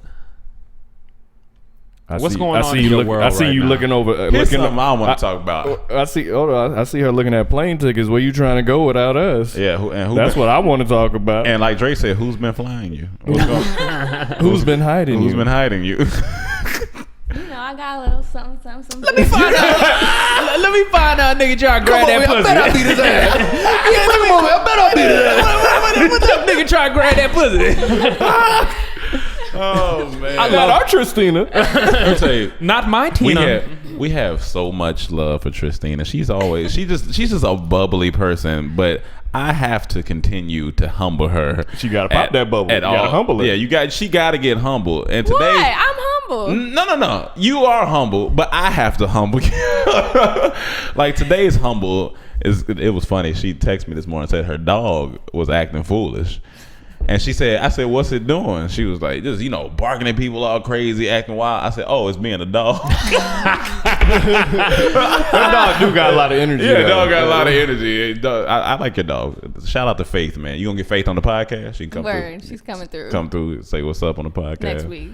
What's going on in your world? I see right you now? looking over. Here's something I want to talk about. I see her looking at plane tickets. Where you trying to go without us? Yeah, that's what I want to talk about. And like Dre said, who's been flying you? Who's been hiding you? Who's been hiding you? You know, I got a little something. Let me find out, nigga, try to grab that pussy. I bet I'll beat his ass. I bet I'll beat his ass. What's up, nigga, try to grab that pussy? Oh man, I got our Tristina. I'll tell you, not my Tina. We have so much love for Tristina. She's just a bubbly person, but I have to continue to humble her. She gotta pop that bubble. You gotta humble her. Yeah, she gotta get humble. And today, what? I'm humble. No. You are humble, but I have to humble you. Like today's humble it was funny. She texted me this morning and said her dog was acting foolish. And I said, what's it doing? She was like, just, you know, barking at people all crazy, acting wild. I said, oh, it's being a dog. That dog do got a lot of energy. Yeah, the dog got a lot of energy. I like your dog. Shout out to Faith, man. You gonna get Faith on the podcast? She can come through. She's coming through. Come through, say what's up on the podcast. Next week.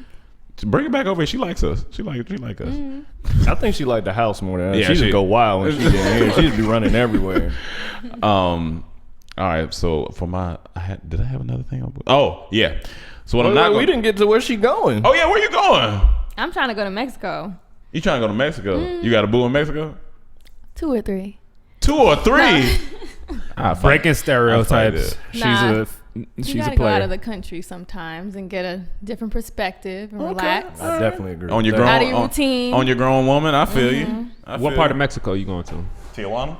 Bring it back over here. She likes us. She like us. Mm-hmm. I think she liked the house more than us. She just go wild when she get in here. She just be running everywhere. All right, so for did I have another thing? Oh, yeah. So we didn't get to where she going. Oh yeah, where you going? I'm trying to go to Mexico. You trying to go to Mexico? You got a boo in Mexico? 2 or 3. 2 or 3? Breaking stereotypes. She's You gotta go out of the country sometimes and get a different perspective and relax. I definitely agree. On your with that. grown, Out of your routine. on your grown woman, I feel you. I What feel part you. of Mexico you going to? Tijuana?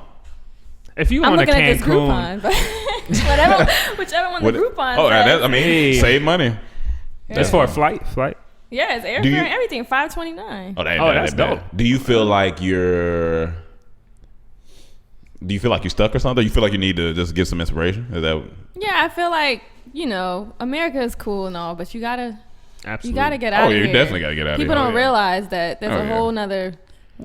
If you I'm going to looking at this Cancun, Groupon, but whichever one the Groupon Oh, says. I mean, save money. that's for a flight. Yeah, it's Do you- airfare and everything. $529. That's dope. Do you feel like you're stuck or something? You feel like you need to just get some inspiration? Is that Yeah, I feel like America is cool and all, but you gotta Absolutely. get out of here. you definitely gotta get out of here. People don't realize that there's Oh, a yeah. whole nother.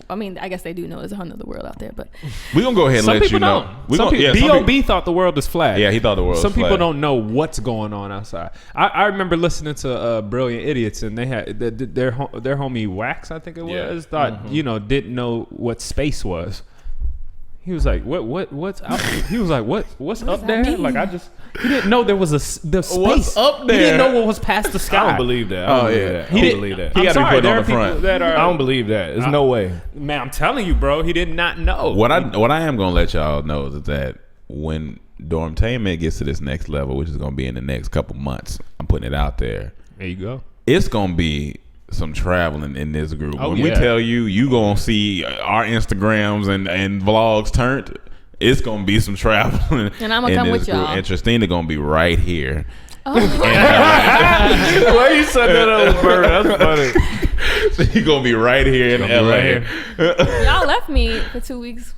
I mean, I guess they do know there's a whole nother world out there, but We're gonna go ahead and Some let people you know. don't. Some people, B.O.B. thought the world was flat. Yeah, he thought the world was Some people flat. don't know what's going on outside. I remember listening to Brilliant Idiots, and they had their homie Wax, I think it Yeah. was, thought didn't know what space was. He was like, what's out? He was like, what's up that there? mean? Like he didn't know there was the space. What's up He there? didn't know what was past the I sky. don't believe that. Oh, I yeah. don't He didn't believe that. He I'm gotta be sorry, put there on are the front. people that are. I don't believe that. There's no way. Man, I'm telling you, bro. He did not know. What I am gonna let y'all know is that when Dormtainment gets to this next level, which is gonna be in the next couple months, I'm putting it out there. There you go. It's gonna be some traveling in this group. Oh, when we yeah. tell you gonna see our Instagrams and vlogs turned, it's gonna be some traveling. And I'ma in come this with group. y'all. And Tristina gonna be right here. Oh. Why you said that on the bird? That's funny. So you gonna be right here in LA. right Y'all left me for 2 weeks.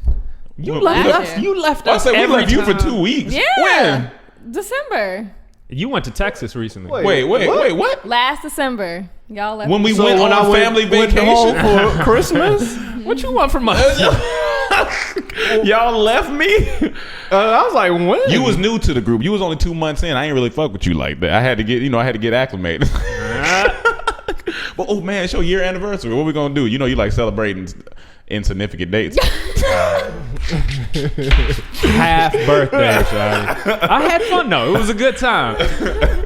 You left left us- us. You left I us. said we every left you for time. 2 weeks. Yeah. December. You went to Texas recently. Wait, what? Last December. Y'all left When we me. went on family vacation? home for Christmas, What you want from us? Y'all left me? I was like, when? You was new to the group. You was only 2 months in. I ain't really fuck with you like that. I had to get acclimated. But oh man, it's your year anniversary. What we gonna do? You know you like celebrating insignificant dates. Half birthday, Charlie. I had fun though. It was a good time.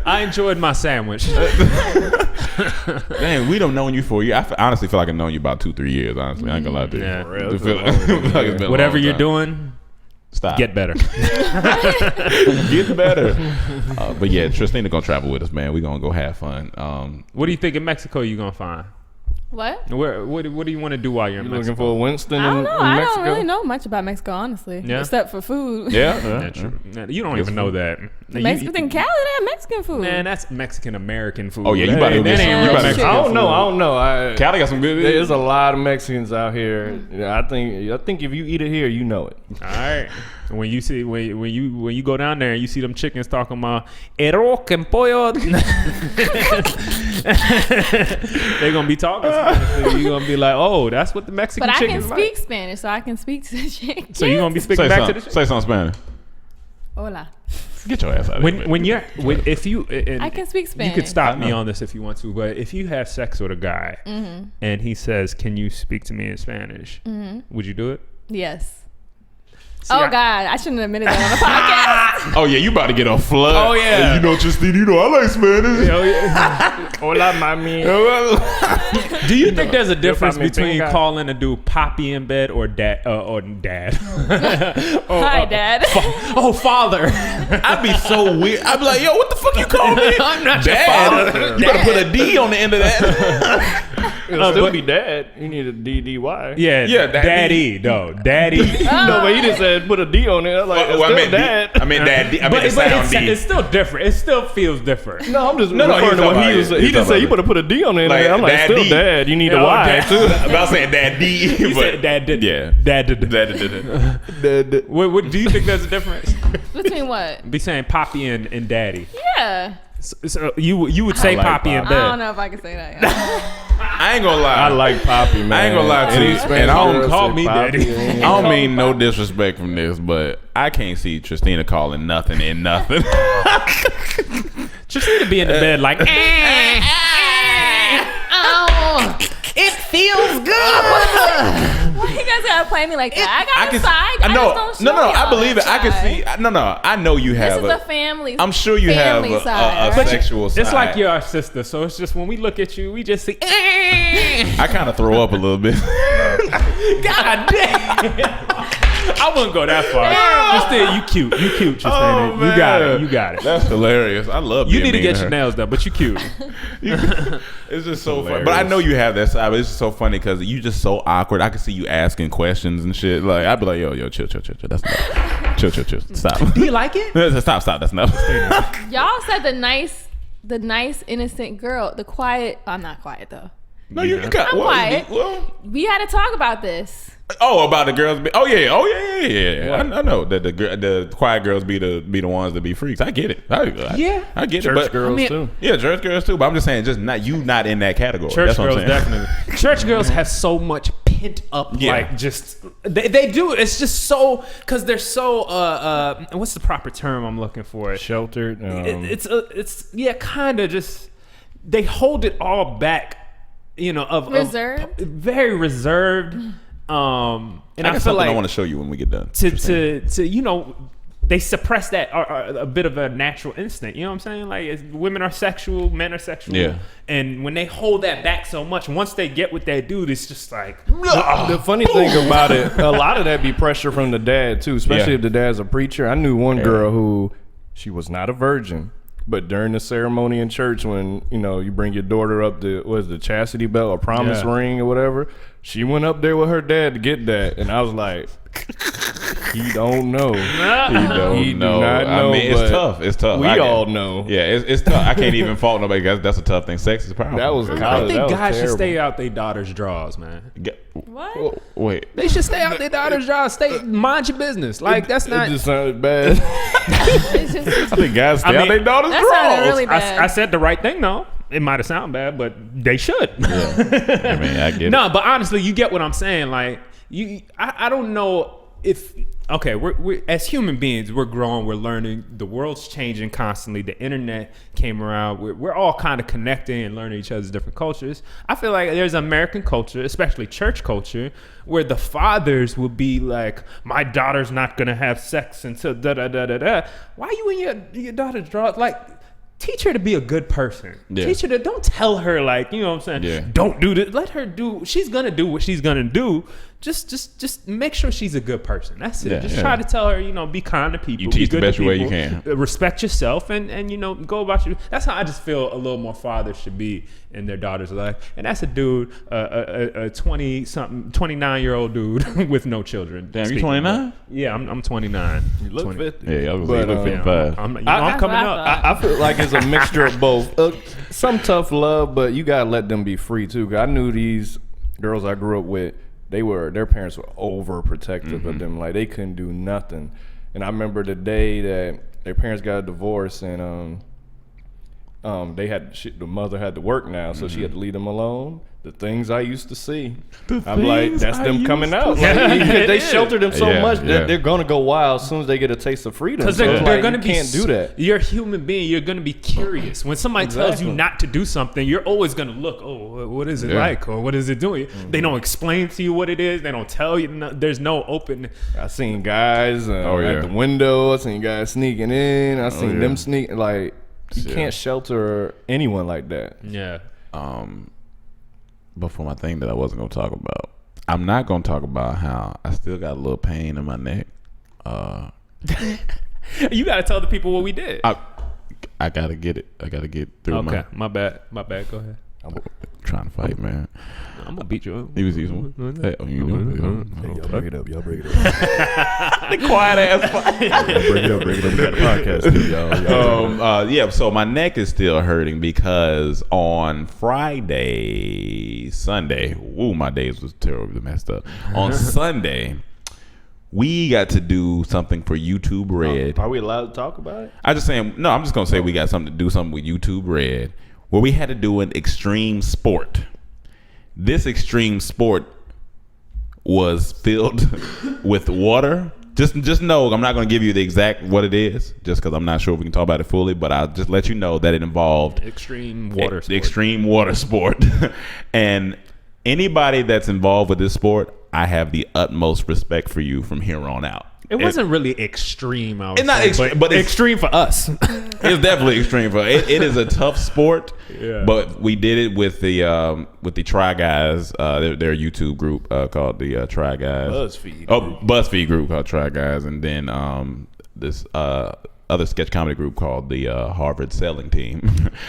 I enjoyed my sandwich. Dang, we don't known you for a year. Honestly feel like I've known you about 2-3 years. Honestly, I ain't gonna lie to you. Yeah. I feel like it's been a Whatever long you're time. doing, Stop. get better. Get better. But yeah, Tristina gonna travel with us, man. We gonna go have fun. What do you think in Mexico you gonna find? What? What do you want to do while you're in You Mexico? looking for Winston I don't in know. I Mexico? don't really know much about Mexico, honestly. Yeah. Except for food. Yeah. Yeah, true. Yeah, you don't even know that. Mexican in Cali, they have Mexican food. Man, that's Mexican American food. Oh, yeah, you about to That get ain't some- real you about to- Mexican I don't food. know. Cali got some good. There's a lot of Mexicans out here. Yeah, I think if you eat it here, you know it. All right. When you see when you go down there and you see them chickens talking about arroz con pollo, they're gonna be talking Spanish. So you're gonna be like, oh, that's what the Mexican but I can chickens speak like. Spanish, so I can speak to the chicken. So you're gonna be speaking Say back something. to the Say something Spanish. Hola. Get your ass out of here. if you and I can speak Spanish. you could stop me on this if you want to, but if you have sex with a guy and he says, "Can you speak to me in Spanish?" Would you do it? Yes. See, God, I shouldn't have admitted that on the podcast. Oh yeah, you about to get a flood. Oh, yeah. Hey, you know, Tristina, you know I like Spanish. Hell yeah. Hola, mami. Do you think there's a difference me between pinga. calling a dude Poppy in bed or dad? Or Hi, Dad. Oh, father. I'd be so weird. I'd be like, yo, what the fuck you call me? I'm not your Dad. father. You better put a D on the end of that. It'll still but- be dad. You need a DDY. Yeah, Yeah, daddy, though. Daddy. No, but he just said put a D on it. Like, it's Well, still dad. I meant dad. I meant the sound D. it's still different. It still feels different. No, I'm just No, he referring to was what talking he was. about- He he just was said you talking better put a D on it. Like, I'm like, dad still D. dad. You need a Yeah, Y dad. too. But I was saying dad D. You but said dad did. Yeah. Dad did. Dad did. What do you think there's a difference? Between what? Be saying Poppy and daddy. Yeah. So you would say like Poppy in I bed. don't know if I can say that. Yeah. I ain't gonna lie. I like Poppy, man. I ain't gonna lie to Any you. Spanish And I don't girl call say me Poppy, daddy. ain't I don't mean no disrespect from this, but I can't see Tristina calling nothing in nothing. Just need to be in the bed like. Oh, it feels good. Why you guys gotta play me like that? I got a side. I know. just don't No, show I y'all believe it. that I can side. see. No. I know you This have. is a family. I'm sure you have family a side, right? sexual side. It's like you're our sister, so it's just when we look at you, we just see. I kind of throw up a little bit. God damn. I wouldn't go that far. Just say you cute, Tristan. You got it. You got it. That's hilarious. I love. You need to get your nails done, but you cute. It's just so funny. But I know you have that side. But it's just so funny because you just so awkward. I can see you asking questions and shit. Like I'd be like, yo, chill. That's enough. Chill. Stop. Do you like it? Stop. That's enough. Y'all said the nice innocent girl, the quiet. I'm not quiet though. No, you got. I'm quiet. Well, We had to talk about this. oh, about the girls. Oh yeah. I know that the quiet girls be the ones that be freaks. I get it. I get it. Church But girls too. yeah, church girls too. But I'm just saying, just not in that category. Church That's what girls I'm saying. definitely. Church girls have so much pent up, like just they do. It's just so because they're so what's the proper term I'm looking for? Sheltered. It's kind of just they hold it all back. Of Reserved? very reserved. And I feel like I want to show you when we get done. to they suppress that a bit of a natural instinct. You know what I'm saying? Like women are sexual, men are sexual. Yeah. And when they hold that back so much, once they get what they do, it's just like The funny thing about it, a lot of that be pressure from the dad too, especially if the dad's a preacher. I knew one girl who she was not a virgin. But during the ceremony in church, when you bring your daughter up to the chastity belt or promise ring or whatever, she went up there with her dad to get that, and I was like, he don't know. He do not know. I mean, it's tough. It's tough. We all know. Yeah, it's tough. I can't even fault nobody. That's a tough thing. Sex is powerful. That was. I think guys should terrible. stay out their daughter's drawers, man. What? Wait. They should stay out their daughter's drawers. Mind your business. Like that's not. It just sounded bad. It's just, I think guys stay out their daughter's that sounded drawers. really bad. I said the right thing though. It might have sounded bad, but they should. Yeah. I mean, I get it. No, but honestly, you get what I'm saying. Like I don't know if we're as human beings, we're growing, we're learning. The world's changing constantly. The internet came around. We're all kind of connecting and learning each other's different cultures. I feel like there's American culture, especially church culture, where the fathers will be like, "My daughter's not gonna have sex until da da da da da." Why you in your daughter's drawers? Like, teach her to be a good person. Yeah. Teach her to don't tell her like, you know what I'm saying? Yeah. Don't do this. Let her do. She's gonna do what she's gonna do. Just make sure she's a good person. That's it. Yeah, just yeah. try to tell her, be kind to people. You teach be the good best to way you people, can. Respect yourself and go about you. That's how I just feel a little more fathers should be in their daughter's life. And that's a dude, a 29-year-old dude with no children. Damn, you 29? Yeah, I'm 29. You look 20. 50. Yeah, I was But, like 55. I'm I- coming up. I feel like it's a mixture of both. Some tough love, but you gotta let them be free too. 'Cause I knew these girls I grew up with. Their parents were overprotective of them. Like they couldn't do nothing. And I remember the day that their parents got a divorce, and the mother had to work now, so she had to leave them alone. The things I used to see, I'm like, that's them coming out. Like, they shelter them so much that they're gonna go wild as soon as they get a taste of freedom. Because So they're it's like, going to you be. can't do that. You're a human being. You're going to be curious. When somebody tells you Exactly. not to do something, you're always going to look. Oh, what is it like, or what is it doing? They don't explain to you what it is. They don't tell you. There's no open. I seen guys at the window. I seen guys sneaking in. I seen them sneak. Like you can't shelter anyone like that. Yeah. But for my thing that I wasn't going to talk about, I'm not going to talk about how I still got a little pain in my neck. You got to tell the people what we did. I got to get it. I got to get through Okay, my bad. Go ahead. I'm trying to fight, man. I'm gonna beat you up. He was using one. Hey, you know, Y'all bring it up. Y'all bring it up. the quiet ass fight. Bring it up. We got a podcast too, y'all. Yeah, so my neck is still hurting because on Sunday, my days was terribly messed up. On Sunday, we got to do something for YouTube Red. Are we allowed to talk about it? I'm just gonna say we got something to do something with YouTube Red, where we had to do an extreme sport. This extreme sport was filled with water. Just know, I'm not going to give you the exact what it is, just because I'm not sure if we can talk about it fully, but I'll just let you know that it involved Extreme water sport. the extreme water sport. And anybody that's involved with this sport, I have the utmost respect for you from here on out. It wasn't really extreme. I would It's not say, extreme, but it's extreme for us. It's definitely extreme for it. It is a tough sport, but we did it with the Try Guys, their YouTube group called the Try Guys. BuzzFeed group called Try Guys, and then this other sketch comedy group called the Harvard Selling Team.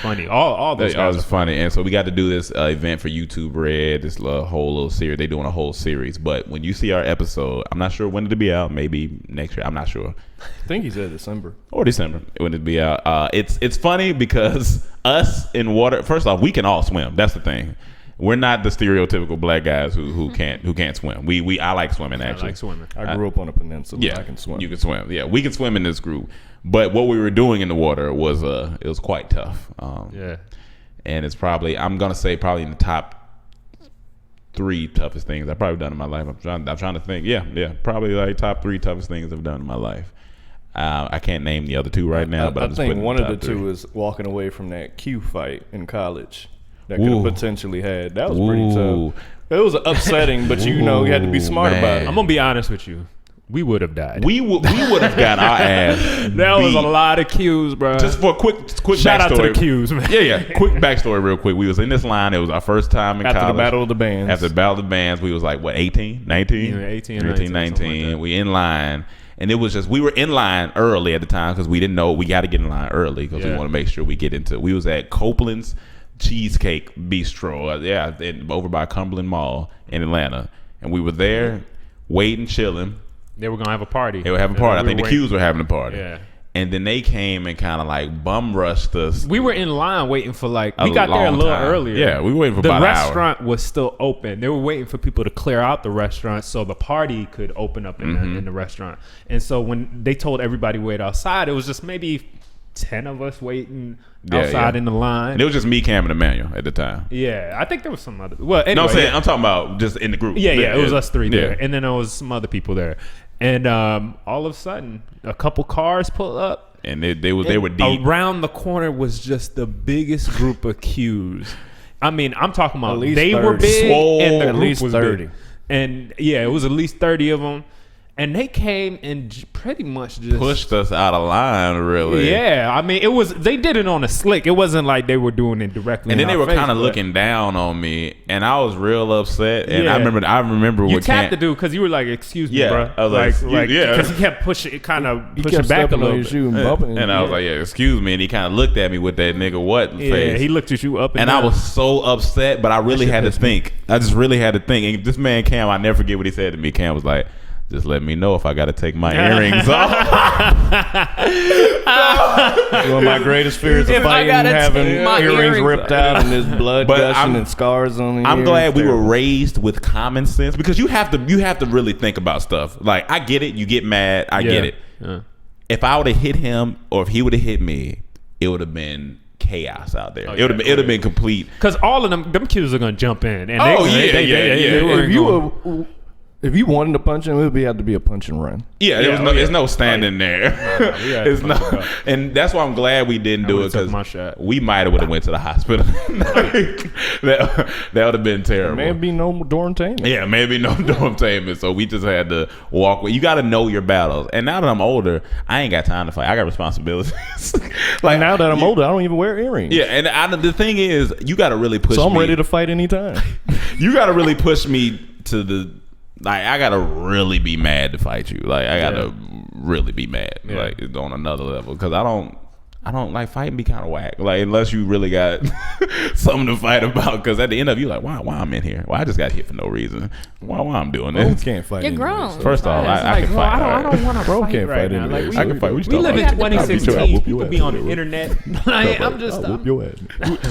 Funny, all those guys was funny, and so we got to do this event for YouTube Red, this whole little series. They're doing a whole series, but when you see our episode, I'm not sure when it'll be out. Maybe next year. I'm not sure. I think he said December or December when it'll be out. It's funny because us in water. First off, we can all swim. That's the thing. We're not the stereotypical black guys who can't swim. I like swimming actually. I like swimming. I grew up on a peninsula. Yeah, I can swim. You can swim. Yeah, we can swim in this group. But what we were doing in the water was it was quite tough. And it's probably I'm gonna say probably in the top 3 toughest things I've probably done in my life. I'm trying to think. Yeah, probably like top 3 toughest things I've done in my life. I can't name the other 2 right now, but I think one of the 2 is walking away from that Q fight in college. That could have potentially had. That was pretty tough. It was upsetting, but you had to be smart about it. I'm gonna be honest with you. We would have died. We would have got our ass. That was a lot of cues, bro. Just for a quick shout backstory. out to the cues, man. Yeah. Quick backstory, real quick. We was in this line. It was our first time in college. After the Battle of the Bands. After the Battle of the Bands, we was like, what, 18, 19? Yeah, 18, 19. Like we in line. And it was just, we were in line early at the time because we didn't know we got to get in line early because we want to make sure we get into. We was at Copeland's Cheesecake Bistro, over by Cumberland Mall in Atlanta. And we were there waiting, chilling. They were gonna have a party. They were having a party. I think the Qs were having a party. Yeah. And then they came and kind of like bum rushed us. We were in line waiting for we got there a little earlier. Yeah, we were waiting for about an hour. The restaurant was still open. They were waiting for people to clear out the restaurant so the party could open up in the restaurant. And so when they told everybody wait outside, it was just maybe 10 of us waiting outside in the line. And it was just me, Cam, and Emmanuel at the time. Yeah, I think there was some other. Well, anyway, no, I'm saying I'm talking about just in the group. Yeah, it was us 3 there, and then there was some other people there. And all of a sudden, a couple cars pull up, and they were deep. Around the corner was just the biggest group of queues. I mean, I'm talking about they 30. were big, and the at group least was 30. big. And yeah, it was at least 30 of them. And they came and pretty much just pushed us out of line, really. Yeah, I mean, they did it on a slick. It wasn't like they were doing it directly. And then they were kind of looking down on me, and I was real upset. And yeah. I remember you what tapped the dude because you were like, "Excuse me, bro." I was like because he kept pushing back a little bit. And I was like, "Yeah, excuse me." And he kind of looked at me with that nigga what face. Yeah, he looked at you up and down. I was so upset, but I really had to think. I just really had to think. And this man Cam, I never forget what he said to me. Cam was like, just let me know if I got to take my earrings off. One of my greatest fears of fighting, having earrings ripped out and there's blood gushing and scars on the I'm glad we were raised with common sense because you have to really think about stuff. Like, I get it. You get mad. I get it. Yeah. If I would have hit him or if he would have hit me, it would have been chaos out there. It would have been complete. Because all of them kids are gonna jump in. And if you wanted to punch him, it would have to be a punch and run. Yeah, there's no standing there. It's no, and that's why I'm glad we didn't do it because we might have would have went to the hospital. that would have been terrible. Maybe no Dormtainment. Yeah, maybe no Dormtainment. So we just had to walk. You got to know your battles. And now that I'm older, I ain't got time to fight. I got responsibilities. Like now that I'm older, I don't even wear earrings. Yeah, and the thing is, you got to really push. So I'm me. ready to fight anytime. You got to really push me to the. Like, I gotta really be mad to fight you. Like, I gotta really be mad. Yeah. Like, it's on another level. Because I don't like fighting be kind of whack. Like, unless you really got something to fight about. Because at the end of it, you're like, why I'm in here? Why I just got hit for no reason? Why I'm doing this? Bro can't fight. You're grown. So. First off, I can fight. I don't want to fight can't right fight now. Like, I can fight. We live in 2016. People be on the internet. I'm just. I'll whoop your ass.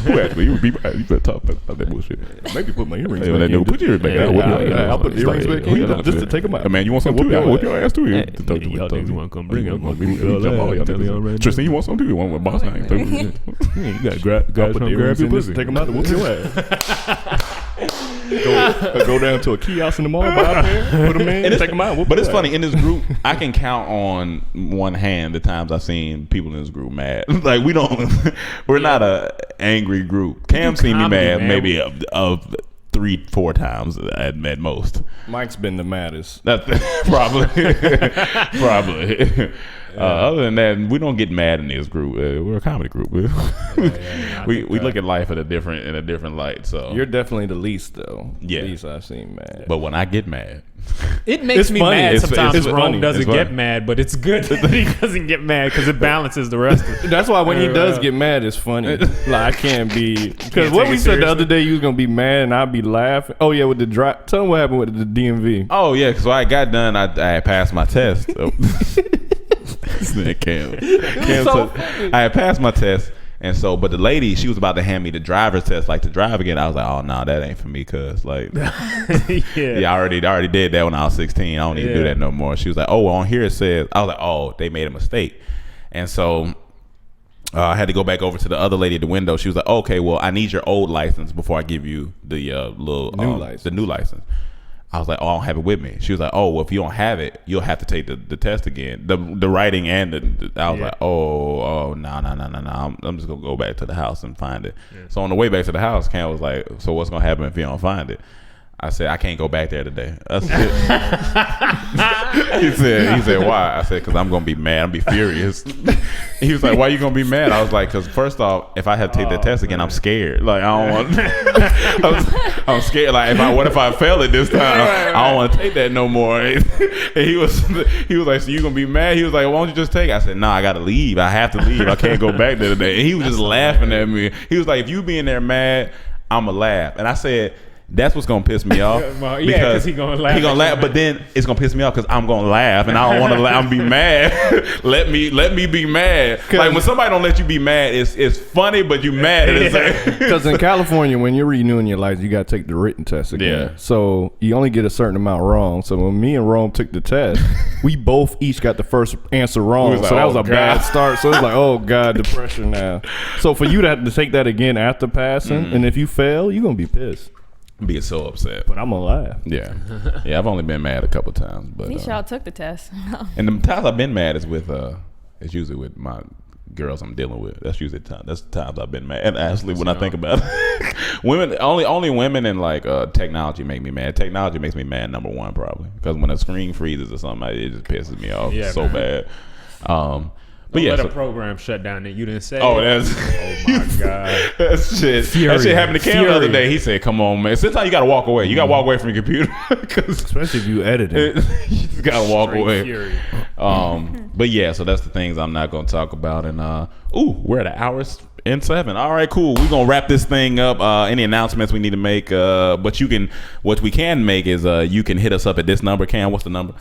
Who asked me? You better talk about that bullshit. Maybe put my earrings back in. Put your earrings back in. I'll put the earrings back in just to take them out. Man, you want something too? I'll whoop your ass too. Y'all niggas want to come bring it. Tristan, you want something too? You want my boss? You got grab your pussy. Take them out and whoop your ass. Go down to a kiosk in the mall, buy a pair, put them in, take them out. But it's funny, in this group, I can count on one hand the times I've seen people in this group mad. Like, we're not a angry group. Cam seen me mad maybe of 3-4 times at most. Mike's been the maddest. That's probably. Other than that, we don't get mad in this group. We're a comedy group. We look at life in a different light. So you're definitely the least, though. Yeah, the least I've seen mad. But when I get mad, it makes me mad sometimes. Rome doesn't get mad, but it's good that he doesn't get mad because it balances the rest of it. That's why when he does get mad, it's funny. Like I can't be because what we said the other day, you was gonna be mad and I'd be laughing. Oh yeah, with the drive. Tell him what happened with the DMV. Oh yeah, because when I got done, I had passed my test. Cam so I had passed my test, and so but the lady, she was about to hand me the driver's test, like to drive again. I was like, oh no, that ain't for me, cause like I already did that when I was 16. I don't need to do that no more. She was like, oh well, on here it says. I was like, oh, they made a mistake. And so I had to go back over to the other lady at the window. She was like, okay, well, I need your old license before I give you the new license. I was like, oh, I don't have it with me. She was like, oh, well, if you don't have it, you'll have to take the test again. The writing and I was like, no. I'm just going to go back to the house and find it. Yeah. So on the way back to the house, Cam was like, so what's going to happen if you don't find it? I said, I can't go back there today. He said, why? I said, because I'm going to be mad. I'm going to be furious. He was like, why are you going to be mad? I was like, because first off, if I have to take the test again, I'm scared. Like, I don't want I'm scared. Like, what if I fail it this time? I don't want to take that no more. And he was like, so you going to be mad? He was like, why don't you just take it? I said, no, I got to leave. I have to leave. I can't go back there today. And he was just laughing at me. He was like, if you being there mad, I'm going to laugh. And I said, that's what's gonna piss me off. Because he gonna laugh. But then it's gonna piss me off because I'm gonna laugh, and I don't want to laugh and be mad. let me be mad. Like when somebody don't let you be mad, it's funny, but you mad at it. Because in California, when you're renewing your license, you gotta take the written test again. Yeah. So you only get a certain amount wrong. So when me and Rome took the test, we both each got the first answer wrong. So that was a bad start. So it's like, oh god, depression now. So for you to have to take that again after passing, and if you fail, you're gonna be pissed. I'm being so upset, but I'm gonna laugh. Yeah. I've only been mad a couple times, but at least y'all took the test. And the times I've been mad is with it's usually with my girls I'm dealing with. That's usually the times I've been mad. And actually, when I think about it, women only women and like technology make me mad. Technology makes me mad number one probably because when a screen freezes or something, it just pisses me off so bad. But let a program shut down that you didn't say. Oh, oh my god, that shit happened to Cam the other day. He said, "Come on, man. Sometimes you gotta walk away. You gotta walk away from your computer, especially if you edit it. You just gotta walk away." But yeah, so that's the things I'm not gonna talk about. And we're at 1:07. All right, cool. We're gonna wrap this thing up. Any announcements we need to make? But what we can make is you can hit us up at this number. Cam, what's the number?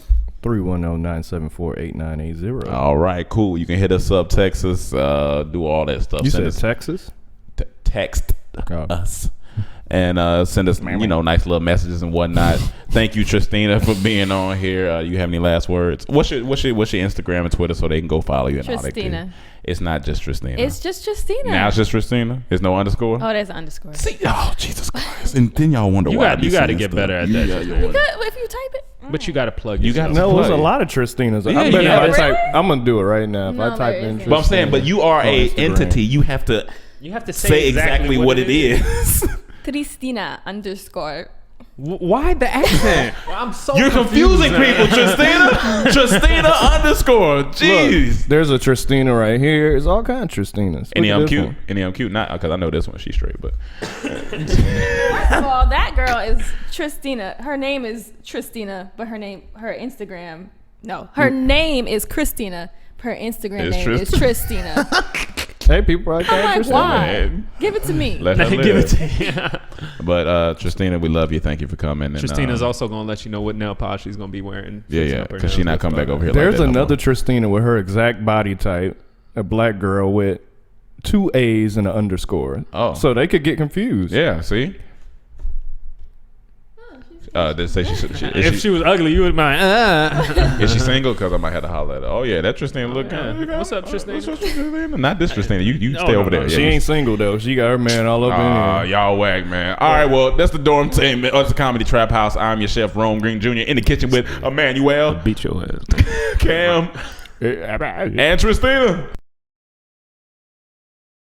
310-974-8980. All right, cool. You can hit us up, text us, do all that stuff. You said Texas? Text us. And send us, nice little messages and whatnot. Thank you, Tristina, for being on here. You have any last words? What's your Instagram and Twitter so they can go follow you and all that? Tristina. It's not just Tristina. It's just Tristina. Now it's just Tristina. There's no underscore. Oh, there's an underscore. See, Jesus Christ! And then y'all wonder why you got to get better at that. If you type it. But you got to plug. There's a lot of Tristinas. I'm gonna do it right now. If I type in, but I'm saying, but you are a entity. You have to say exactly what it is. Tristina _ Why the accent? You're confusing people, Tristina. Tristina _ Jeez. Look, there's a Tristina right here. There's all kinds of Tristinas. Any of them cute? Not because I know this one. She's straight, but. First of all, that girl is Tristina. Her name is Tristina, but her name is Christina. Her Instagram name is Tristina. Hey, people, I'm like, why? Give it to me. Let her give it to you. But Tristina, we love you. Thank you for coming. Tristina's also gonna let you know what nail polish she's gonna be wearing. Yeah, because she's not coming back over here. There's another Tristina with her exact body type, a black girl with 2 A's and an underscore. Oh, so they could get confused. Yeah, see. They say if she was ugly, you would mind. Is she single? Because I might have to holler at her. Oh yeah, that Tristina look good. What's up, Tristina? Not this Tristina. You stay over there. She ain't single though. She got her man all up in here. Y'all whack, man. All right, well that's the Dormtainment. It's the Comedy Trap House. I'm your chef, Rome Green Jr. in the kitchen with Emmanuel. Beat your ass. Cam. And Tristina.